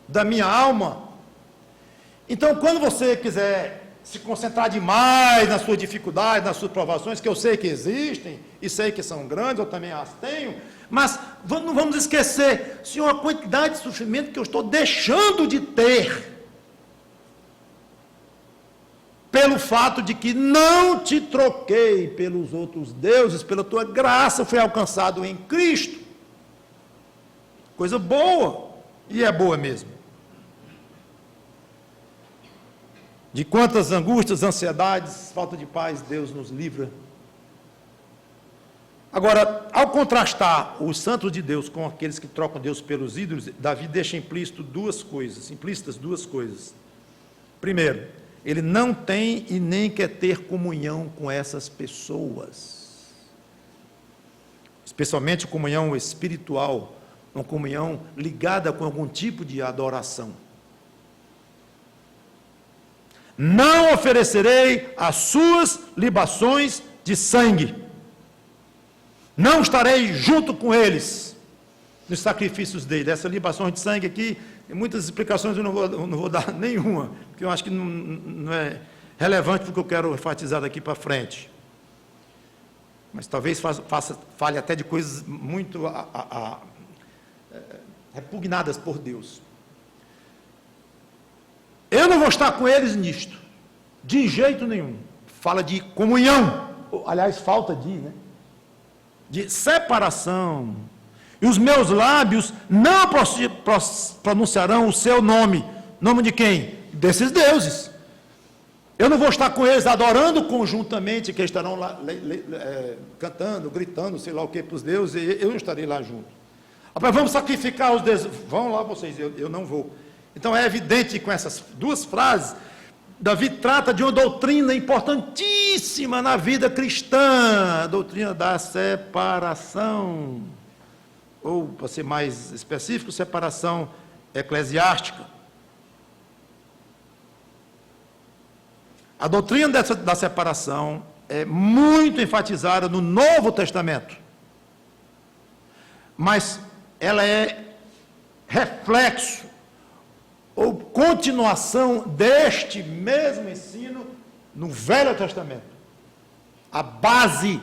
da minha alma? Então, quando você quiser se concentrar demais na sua dificuldade, nas suas provações, que eu sei que existem, e sei que são grandes, eu também as tenho, mas não vamos esquecer, Senhor, a quantidade de sofrimento que eu estou deixando de ter, pelo fato de que não te troquei pelos outros deuses, pela tua graça fui alcançado em Cristo, coisa boa, e é boa mesmo. De quantas angústias, ansiedades, falta de paz, Deus nos livra. Agora, ao contrastar os santos de Deus com aqueles que trocam Deus pelos ídolos, Davi deixa implícitas duas coisas. Primeiro, ele não tem e nem quer ter comunhão com essas pessoas, especialmente comunhão espiritual, uma comunhão ligada com algum tipo de adoração. Não oferecerei as suas libações de sangue, não estarei junto com eles nos sacrifícios dele. Essa libação de sangue aqui, tem muitas explicações, eu não vou dar nenhuma, porque eu acho que não é relevante porque eu quero enfatizar daqui para frente. Mas talvez fale até de coisas muito repugnadas por Deus. Eu não vou estar com eles nisto, de jeito nenhum. Fala de comunhão, aliás, falta de separação. E os meus lábios não pronunciarão o seu nome. Nome de quem? Desses deuses. Eu não vou estar com eles adorando conjuntamente, que estarão lá cantando, gritando, sei lá o que, para os deuses, e eu não estarei lá junto. Rapaz, vamos sacrificar os deuses. Vão lá vocês, eu não vou. Então é evidente que com essas duas frases, Davi trata de uma doutrina importantíssima na vida cristã, a doutrina da separação, ou, para ser mais específico, separação eclesiástica. A doutrina da separação é muito enfatizada no Novo Testamento, mas ela é reflexo ou continuação deste mesmo ensino no Velho Testamento. A base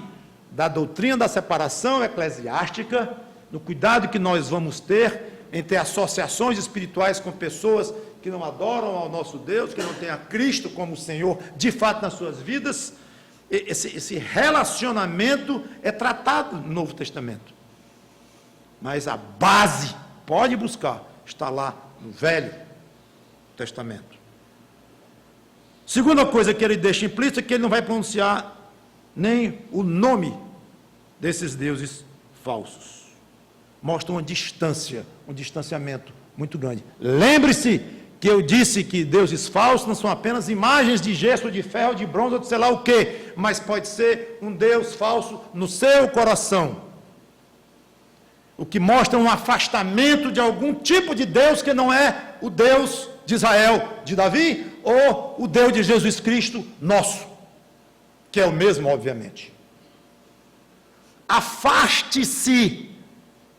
da doutrina da separação eclesiástica no cuidado que nós vamos ter em ter associações espirituais com pessoas que não adoram ao nosso Deus, que não têm a Cristo como Senhor de fato nas suas vidas. Esse relacionamento é tratado no Novo Testamento. Mas a base, pode buscar, está lá no Velho Testamento. Segunda coisa que ele deixa implícita é que ele não vai pronunciar nem o nome desses deuses falsos. Mostra uma distância, um distanciamento muito grande. Lembre-se que eu disse que deuses falsos não são apenas imagens de gesso, de ferro, de bronze ou de sei lá o quê, mas pode ser um Deus falso no seu coração. O que mostra um afastamento de algum tipo de Deus que não é o Deus de Israel, de Davi, ou o Deus de Jesus Cristo, nosso, que é o mesmo, obviamente. Afaste-se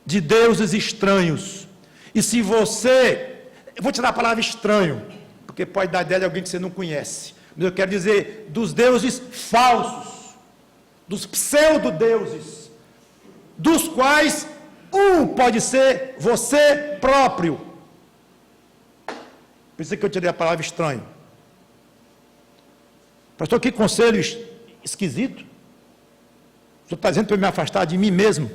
de deuses estranhos. E se você... Eu vou tirar a palavra estranho, porque pode dar ideia de alguém que você não conhece. Mas eu quero dizer dos deuses falsos, dos pseudo-deuses, dos quais um pode ser você próprio. Por isso que eu tirei a palavra estranho. Pastor, que conselho esquisito. O senhor está dizendo para eu me afastar de mim mesmo.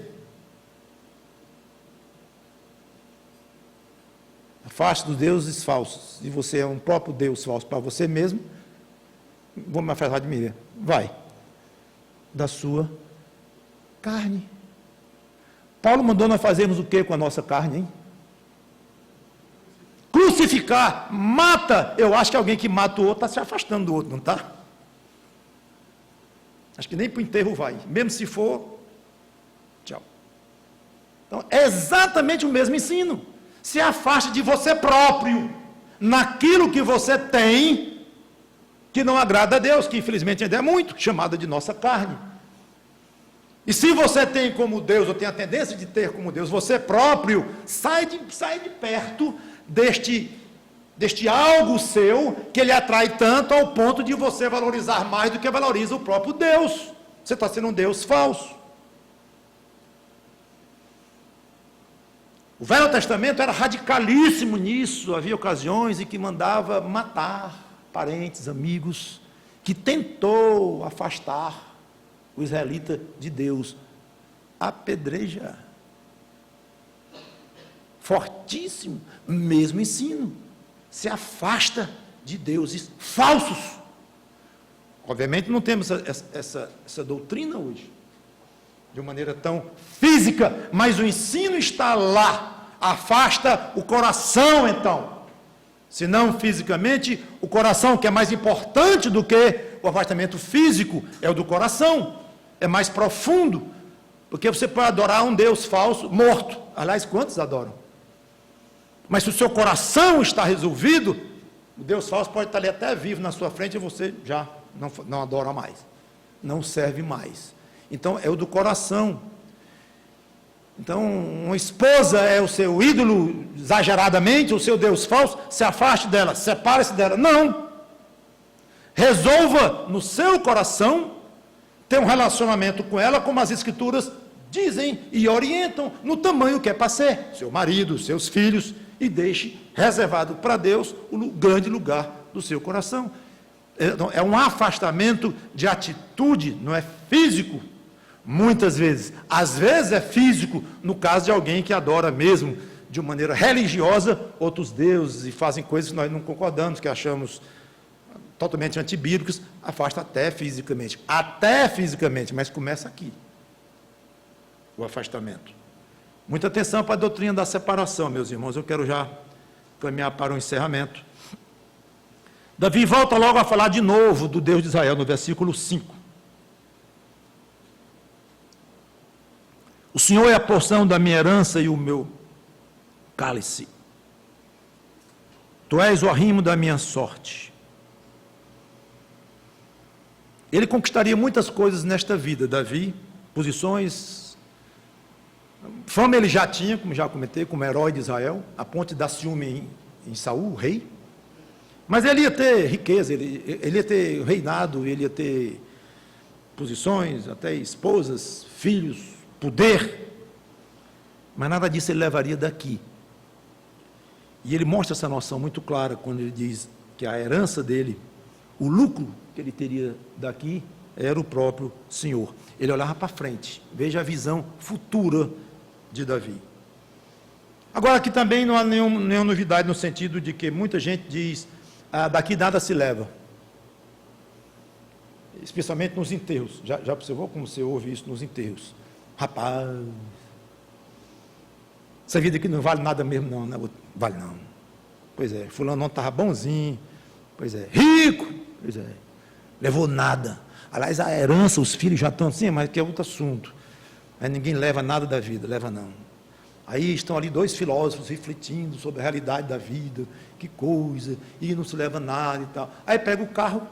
Afaste dos deuses falsos. Se você é um próprio Deus falso para você mesmo, vou me afastar de mim. Vai. Da sua carne. Paulo mandou nós fazermos o que com a nossa carne, hein? Crucificar, mata. Eu acho que alguém que mata o outro está se afastando do outro, não está? Acho que nem para o enterro vai. Mesmo se for, tchau. Então, é exatamente o mesmo ensino. Se afaste de você próprio, naquilo que você tem, que não agrada a Deus, que infelizmente ainda é muito, chamada de nossa carne. E se você tem como Deus, ou tem a tendência de ter como Deus, você próprio, sai de perto deste algo seu, que ele atrai tanto ao ponto de você valorizar mais do que valoriza o próprio Deus. Você está sendo um Deus falso. O Velho Testamento era radicalíssimo nisso, havia ocasiões em que mandava matar parentes, amigos, que tentou afastar o israelita de Deus. Apedreja. Fortíssimo, mesmo ensino. Se afasta de deuses falsos. Obviamente não temos essa doutrina hoje, de uma maneira tão física, mas o ensino está lá. Afasta o coração, então. Se não fisicamente, o coração, que é mais importante do que o afastamento físico, é o do coração. É mais profundo, porque você pode adorar um Deus falso, morto. Aliás, quantos adoram? Mas se o seu coração está resolvido, o Deus falso pode estar ali até vivo na sua frente e você já não adora mais. Não serve mais. Então, é o do coração. Então, uma esposa é o seu ídolo, exageradamente, o seu Deus falso, se afaste dela, separe-se dela. Não. Resolva no seu coração ter um relacionamento com ela, como as Escrituras dizem e orientam, no tamanho que é para ser. Seu marido, seus filhos, e deixe reservado para Deus o grande lugar do seu coração. É um afastamento de atitude, não é físico. Muitas vezes, às vezes é físico, no caso de alguém que adora mesmo, de uma maneira religiosa, outros deuses, e fazem coisas que nós não concordamos, que achamos totalmente antibíblicos, afasta até fisicamente, mas começa aqui, o afastamento. Muita atenção para a doutrina da separação, meus irmãos, eu quero já caminhar para o encerramento. Davi volta logo a falar de novo do Deus de Israel, no versículo 5. O Senhor é a porção da minha herança e o meu cálice. Tu és o arrimo da minha sorte. Ele conquistaria muitas coisas nesta vida, Davi, posições, fama ele já tinha, como já comentei, como herói de Israel, a ponto de dar ciúme em Saul, o rei. Mas ele ia ter riqueza, ele ia ter reinado, ele ia ter posições, até esposas, filhos, poder. mas nada disso ele levaria daqui. E ele mostra essa noção muito clara quando ele diz que a herança dele, o lucro que ele teria daqui, era o próprio Senhor. Ele olhava para frente. Veja a visão futura de Davi. Agora, aqui também não há nenhuma novidade no sentido de que muita gente diz, daqui nada se leva. Especialmente nos enterros. Já observou como você ouve isso nos enterros? Rapaz, essa vida aqui não vale nada mesmo não, né? Vale não. Pois é, fulano não estava bonzinho, pois é, rico, pois é, levou nada. Aliás, a herança, os filhos já estão assim, mas que é outro assunto. Aí ninguém leva nada da vida, leva não. Aí estão ali dois filósofos refletindo sobre a realidade da vida, que coisa, e não se leva nada e tal. Aí pega o carro,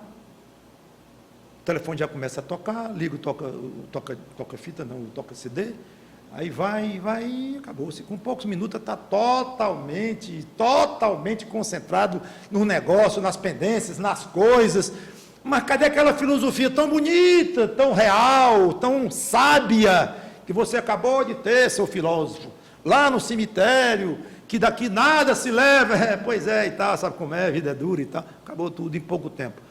o telefone já começa a tocar, liga, toca fita, não, toca CD, aí vai, e acabou-se. Com poucos minutos está totalmente concentrado no negócio, nas pendências, nas coisas. Mas cadê aquela filosofia tão bonita, tão real, tão sábia, que você acabou de ter, seu filósofo, lá no cemitério, que daqui nada se leva, pois é, e tal, sabe como é, a vida é dura e tal, acabou tudo em pouco tempo.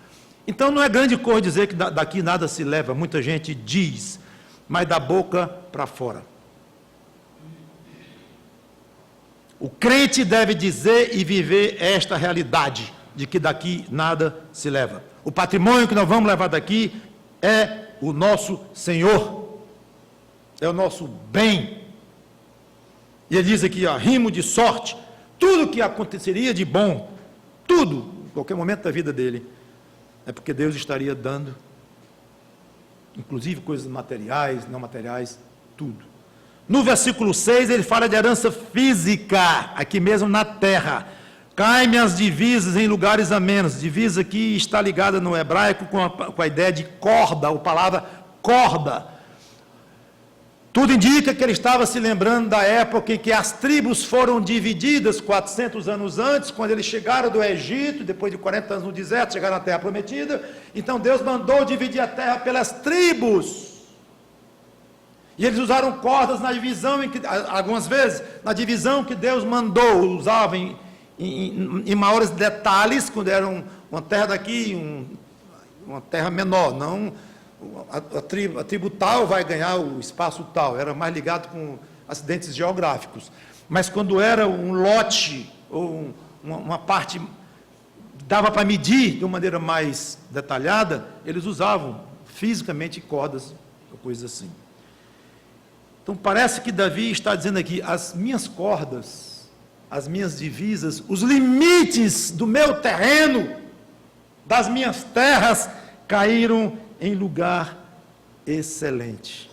Então não é grande coisa dizer que daqui nada se leva, muita gente diz, mas da boca para fora. O crente deve dizer e viver esta realidade, de que daqui nada se leva. O patrimônio que nós vamos levar daqui é o nosso Senhor, é o nosso bem. E ele diz aqui, rimo de sorte, tudo que aconteceria de bom, tudo, em qualquer momento da vida dele, é porque Deus estaria dando, inclusive coisas materiais, não materiais, tudo. No versículo 6, ele fala de herança física, aqui mesmo na terra. Caem as divisas em lugares amenos. Divisa aqui está ligada no hebraico com a ideia de corda, a palavra corda. Tudo indica que ele estava se lembrando da época em que as tribos foram divididas 400 anos antes, quando eles chegaram do Egito, depois de 40 anos no deserto, chegaram à terra prometida. Então Deus mandou dividir a terra pelas tribos. E eles usaram cordas na divisão, algumas vezes, na divisão que Deus mandou, usavam em maiores detalhes, quando era uma terra daqui, uma terra menor, não a tribo tal vai ganhar o espaço tal, era mais ligado com acidentes geográficos. Mas quando era um lote, ou uma parte, dava para medir de uma maneira mais detalhada, eles usavam fisicamente cordas, ou coisas assim. Então parece que Davi está dizendo aqui, as minhas cordas, as minhas divisas, os limites do meu terreno, das minhas terras, caíram em lugar excelente.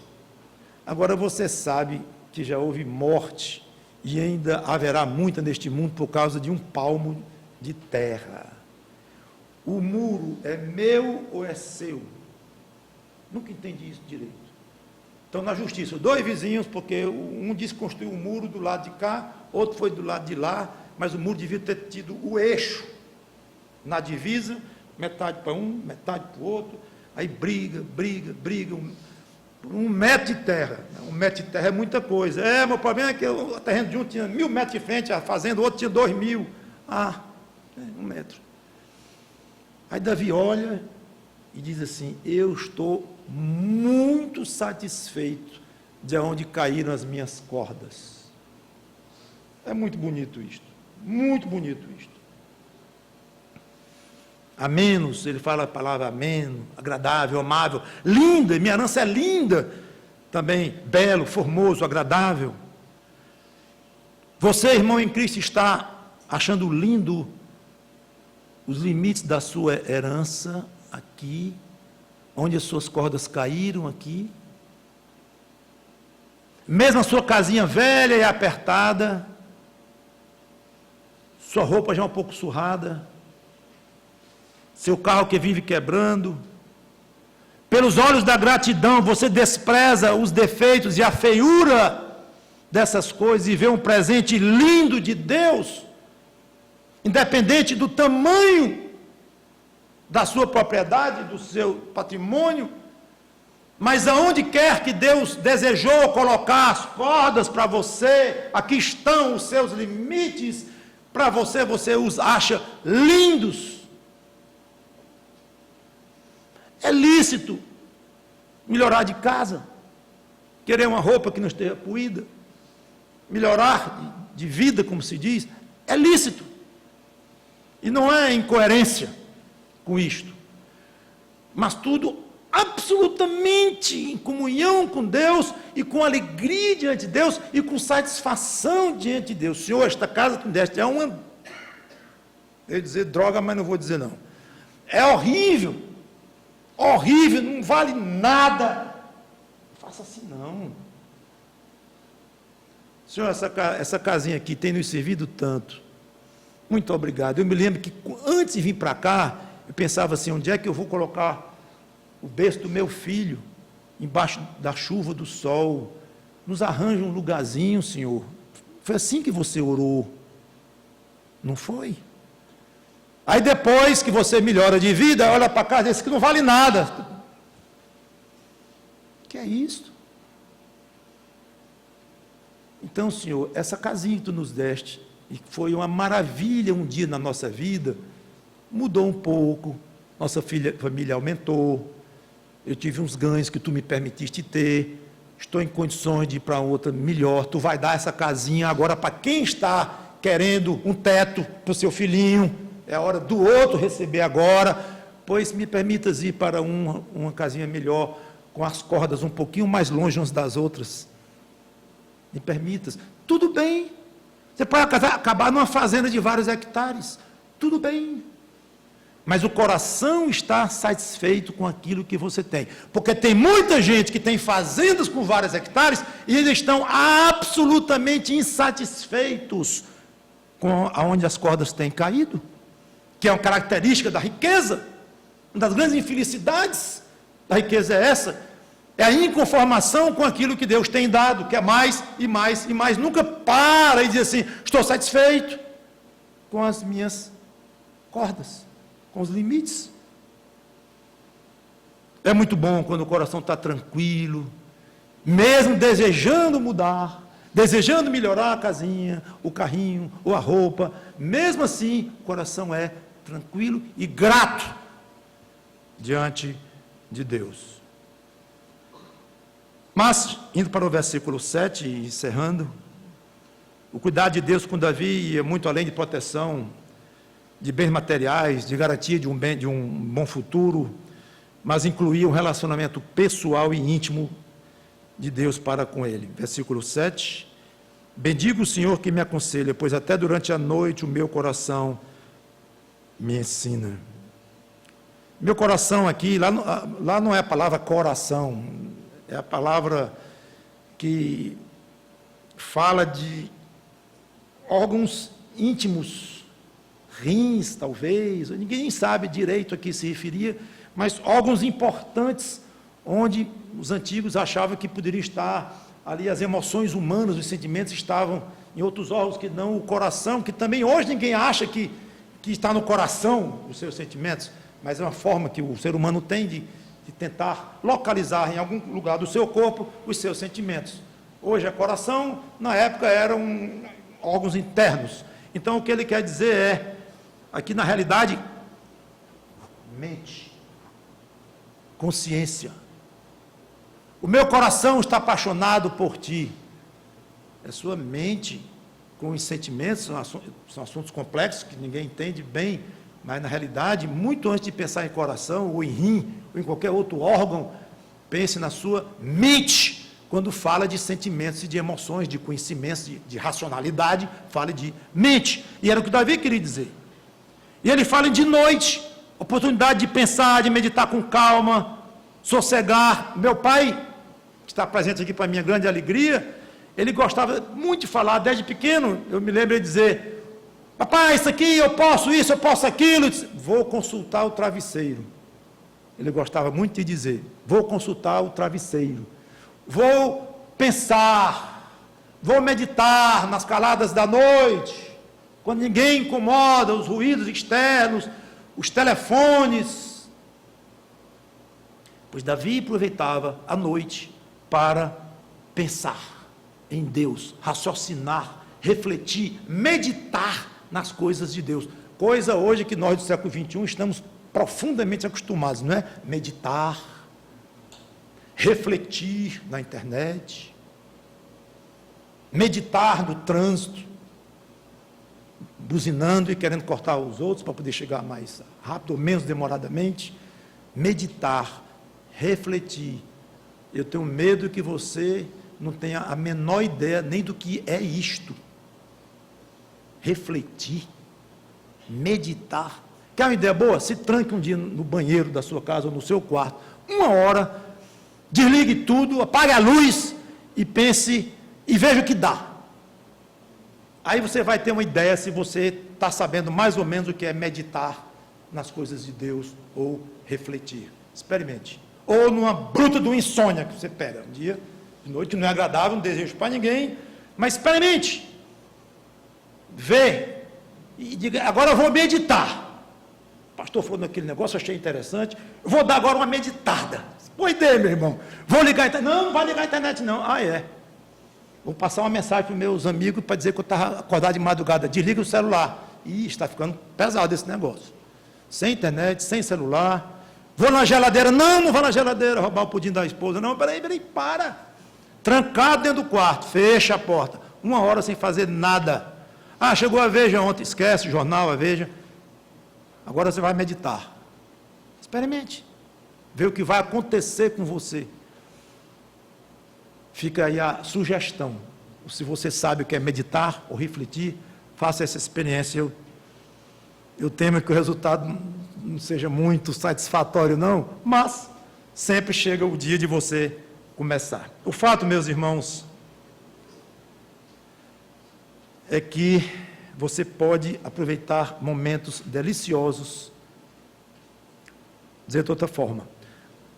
Agora você sabe que já houve morte e ainda haverá muita neste mundo por causa de um palmo de terra. O muro é meu ou é seu? Nunca entendi isso direito. Então, na justiça, dois vizinhos, porque um disse que construiu um muro do lado de cá, outro foi do lado de lá, mas o muro devia ter tido o eixo na divisa, metade para um, metade para o outro, aí briga, por 1 metro de terra. 1 metro de terra é muita coisa. Meu problema é que o terreno de um tinha 1.000 metros de frente, a fazenda, o outro tinha 2.000. 1 metro. Aí Davi olha e diz assim, eu estou muito satisfeito de onde caíram as minhas cordas. É muito bonito isto, muito bonito isto. Amenos, ele fala a palavra ameno, agradável, amável, linda, minha herança é linda, também belo, formoso, agradável. Você, irmão em Cristo, está achando lindo os limites da sua herança aqui, onde as suas cordas caíram aqui? Mesmo a sua casinha velha e apertada, sua roupa já um pouco surrada, seu carro que vive quebrando, pelos olhos da gratidão, você despreza os defeitos e a feiura dessas coisas e vê um presente lindo de Deus, independente do tamanho da sua propriedade, do seu patrimônio, Mas aonde quer que Deus desejou colocar as cordas para você, aqui estão os seus limites para você, você os acha lindos. É lícito melhorar de casa, querer uma roupa que não esteja poída, melhorar de vida, como se diz, é lícito. E não é incoerência com isto. Mas tudo absolutamente em comunhão com Deus e com alegria diante de Deus e com satisfação diante de Deus. Senhor, esta casa que me deste é uma... Eu ia dizer droga, mas não vou dizer não. É horrível. Horrível, não vale nada. Não faça assim não. Senhor, essa casinha aqui tem nos servido tanto. Muito obrigado. Eu me lembro que antes de vir para cá, eu pensava assim, onde é que eu vou colocar o berço do meu filho? Embaixo da chuva, do sol. Nos arranja um lugarzinho, Senhor. Foi assim que você orou. Não foi? Aí depois que você melhora de vida, olha para cá e diz que não vale nada. Que é isso? Então, Senhor, essa casinha que Tu nos deste, e foi uma maravilha um dia na nossa vida, mudou um pouco, nossa família aumentou, eu tive uns ganhos que Tu me permitiste ter, estou em condições de ir para outra melhor, Tu vai dar essa casinha agora para quem está querendo um teto para o seu filhinho, é a hora do outro receber agora, pois me permitas ir para uma casinha melhor, com as cordas um pouquinho mais longe umas das outras, me permitas, tudo bem, você pode acabar numa fazenda de vários hectares, tudo bem, mas o coração está satisfeito com aquilo que você tem, porque tem muita gente que tem fazendas com vários hectares, e eles estão absolutamente insatisfeitos com aonde as cordas têm caído, que é uma característica da riqueza, uma das grandes infelicidades da riqueza é essa, é a inconformação com aquilo que Deus tem dado, que é mais e mais e mais, nunca para e diz assim, estou satisfeito com as minhas cordas, com os limites. É muito bom quando o coração está tranquilo, mesmo desejando mudar, desejando melhorar a casinha, o carrinho, ou a roupa, mesmo assim, o coração é tranquilo e grato diante de Deus. Mas, indo para o versículo 7, e encerrando, o cuidado de Deus com Davi ia muito além de proteção, de bens materiais, de garantia de um bom futuro, mas incluía um relacionamento pessoal e íntimo de Deus para com ele. Versículo 7, bendigo o Senhor que me aconselha, pois até durante a noite o meu coração me ensina. Meu coração aqui, lá não é a palavra coração, é a palavra que fala de órgãos íntimos, rins talvez, ninguém sabe direito a que se referia, mas órgãos importantes, onde os antigos achavam que poderia estar ali as emoções humanas, os sentimentos estavam em outros órgãos que não o coração, que também hoje ninguém acha que está no coração os seus sentimentos, mas é uma forma que o ser humano tem de tentar localizar em algum lugar do seu corpo os seus sentimentos. Hoje é coração, na época eram órgãos internos. Então o que ele quer dizer é, aqui na realidade, mente, consciência. O meu coração está apaixonado por ti. É sua mente com os sentimentos, são assuntos complexos que ninguém entende bem, mas na realidade, muito antes de pensar em coração, ou em rim, ou em qualquer outro órgão, pense na sua mente, quando fala de sentimentos e de emoções, de conhecimentos, de racionalidade, fale de mente, e era o que Davi queria dizer, e ele fala de noite, oportunidade de pensar, de meditar com calma, sossegar. Meu pai, que está presente aqui para minha grande alegria, ele gostava muito de falar, desde pequeno, eu me lembro de dizer, papai, isso aqui, eu posso aquilo. Disse, vou consultar o travesseiro. Ele gostava muito de dizer, vou consultar o travesseiro. Vou pensar, vou meditar nas caladas da noite, quando ninguém incomoda, os ruídos externos, os telefones. Pois Davi aproveitava a noite para pensar em Deus, raciocinar, refletir, meditar nas coisas de Deus. Coisa hoje que nós do século XXI estamos profundamente acostumados, não é? Meditar, refletir na internet, meditar no trânsito, buzinando e querendo cortar os outros para poder chegar mais rápido ou menos demoradamente. Meditar, refletir. Eu tenho medo que você não tenha a menor ideia nem do que é isto. Refletir, meditar. Quer uma ideia boa? Se tranque um dia no banheiro da sua casa ou no seu quarto, 1 hora, desligue tudo, apague a luz e pense e veja o que dá. Aí você vai ter uma ideia se você está sabendo mais ou menos o que é meditar nas coisas de Deus ou refletir. Experimente. Ou numa bruta de uma insônia que você pega um dia, de noite, não é agradável, não desejo para ninguém, mas experimente. Vê e diga, agora eu vou meditar. O pastor falou naquele negócio, achei interessante, eu vou dar agora uma meditada. Boa ideia, meu irmão. Vou ligar a internet. Não, não vai ligar a internet não. Ah, é. Vou passar uma mensagem para os meus amigos para dizer que eu estava acordado de madrugada. Desliga o celular. Ih, está ficando pesado esse negócio. Sem internet, sem celular. Vou na geladeira. Não, não vou na geladeira roubar o pudim da esposa. Não, peraí, para. Trancado dentro do quarto. Fecha a porta. 1 hora sem fazer nada. Ah, chegou a Veja ontem. Esquece o jornal, a Veja. Agora você vai meditar. Experimente. Vê o que vai acontecer com você. Fica aí a sugestão. Se você sabe o que é meditar ou refletir, faça essa experiência. Eu temo que o resultado não seja muito satisfatório, não, mas sempre chega o dia de você começar. O fato, meus irmãos, é que você pode aproveitar momentos deliciosos, dizer de outra forma,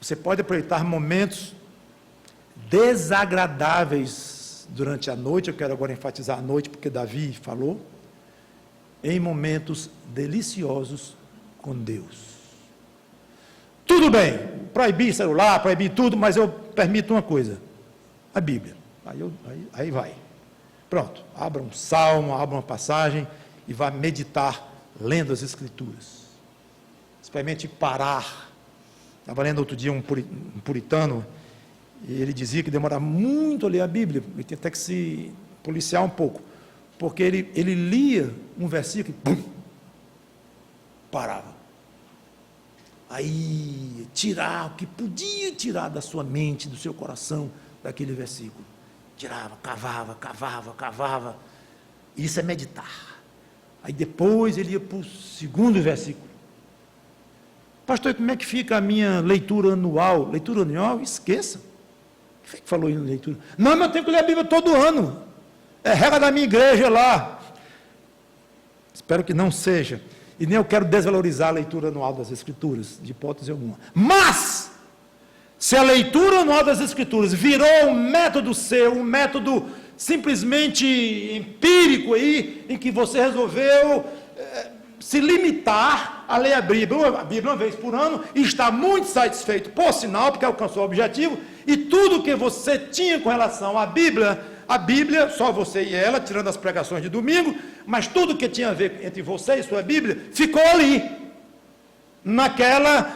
você pode aproveitar momentos desagradáveis durante a noite, eu quero agora enfatizar a noite, porque Davi falou, em momentos deliciosos com Deus. Tudo bem, proibir celular, proibir tudo, mas eu permito uma coisa, a Bíblia. Aí vai. Pronto, abra um salmo, abra uma passagem e vá meditar lendo as Escrituras. Experimente parar. Estava lendo outro dia um puritano, e ele dizia que demorava muito a ler a Bíblia, ele tinha até que se policiar um pouco, porque ele lia um versículo e pum, parava. Aí, tirar o que podia tirar da sua mente, do seu coração, daquele versículo. Tirava, cavava. Isso é meditar. Aí depois ele ia para o 2º versículo. Pastor, como é que fica a minha leitura anual? Leitura anual? Esqueça. Quem falou em leitura? Não, mas eu tenho que ler a Bíblia todo ano. É regra da minha igreja lá. Espero que não seja. E nem eu quero desvalorizar a leitura anual das Escrituras, de hipótese alguma. Mas, se a leitura anual das Escrituras virou um método seu, um método simplesmente empírico aí, em que você resolveu se limitar a ler a Bíblia uma vez por ano, e está muito satisfeito, por sinal, porque alcançou o objetivo, e tudo que você tinha com relação à Bíblia, só você e ela, tirando as pregações de domingo, mas tudo que tinha a ver entre você e sua Bíblia, ficou ali, naquele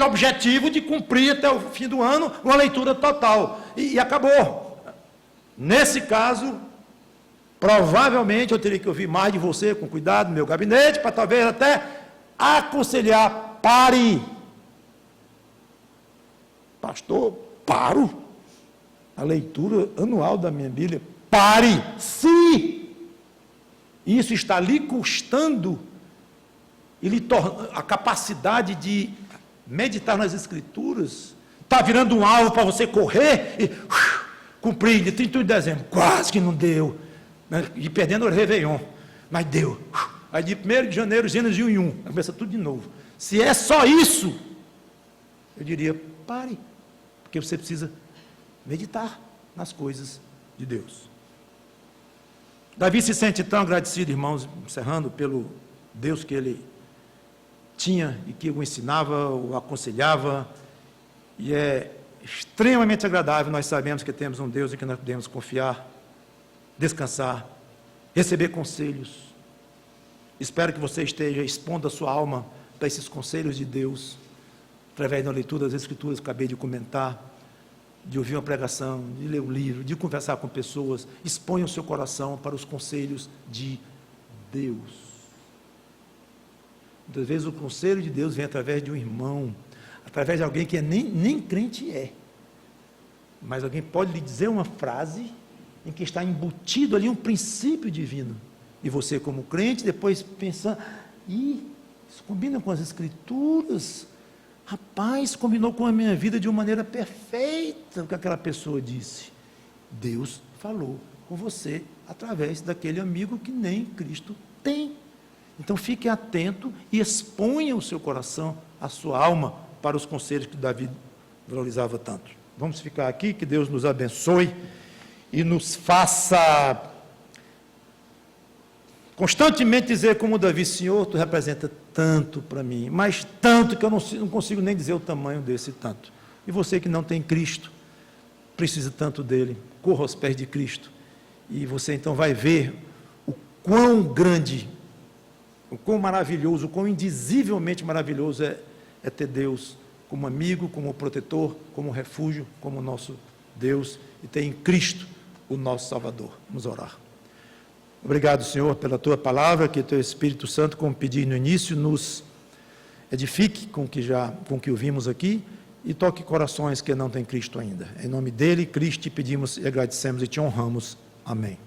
objetivo de cumprir até o fim do ano uma leitura total, e acabou. Nesse caso, provavelmente eu teria que ouvir mais de você, com cuidado, no meu gabinete, para talvez até aconselhar, pare. Pastor, paro a leitura anual da minha Bíblia. Pare, se isso está lhe custando e lhe a capacidade de meditar nas Escrituras, está virando um alvo para você correr e cumprir de 31 de dezembro, quase que não deu, né? E perdendo o Réveillon, mas deu. Aí de 1º de janeiro, Gênesis 1:1, começa tudo de novo. Se é só isso, eu diria, pare, porque você precisa meditar nas coisas de Deus. Davi se sente tão agradecido, irmãos, encerrando, pelo Deus que ele tinha e que o ensinava, o aconselhava, e é extremamente agradável. Nós sabemos que temos um Deus em que nós podemos confiar, descansar, receber conselhos. Espero que você esteja expondo a sua alma para esses conselhos de Deus, através da leitura das Escrituras que acabei de comentar, de ouvir uma pregação, de ler um livro, de conversar com pessoas. Exponha o seu coração para os conselhos de Deus. Muitas vezes o conselho de Deus vem através de um irmão, através de alguém que nem crente é, mas alguém pode lhe dizer uma frase em que está embutido ali um princípio divino, e você como crente depois pensa, isso combina com as Escrituras, rapaz, combinou com a minha vida de uma maneira perfeita o que aquela pessoa disse. Deus falou com você através daquele amigo que nem Cristo tem. Então fique atento e exponha o seu coração, a sua alma, para os conselhos que Davi valorizava tanto. Vamos ficar aqui, que Deus nos abençoe e nos faça constantemente dizer como Davi: Senhor, Tu representa tanto para mim, mas tanto que eu não consigo nem dizer o tamanho desse tanto. E você que não tem Cristo, precisa tanto dele, corra aos pés de Cristo, e você então vai ver o quão grande, o quão maravilhoso, o quão indizivelmente maravilhoso é ter Deus como amigo, como protetor, como refúgio, como nosso Deus, e ter em Cristo o nosso Salvador. Vamos orar. Obrigado, Senhor, pela Tua palavra, que Teu Espírito Santo, como pedi no início, nos edifique com o que ouvimos aqui, e toque corações que não têm Cristo ainda. Em nome dele, Cristo, te pedimos e agradecemos e te honramos. Amém.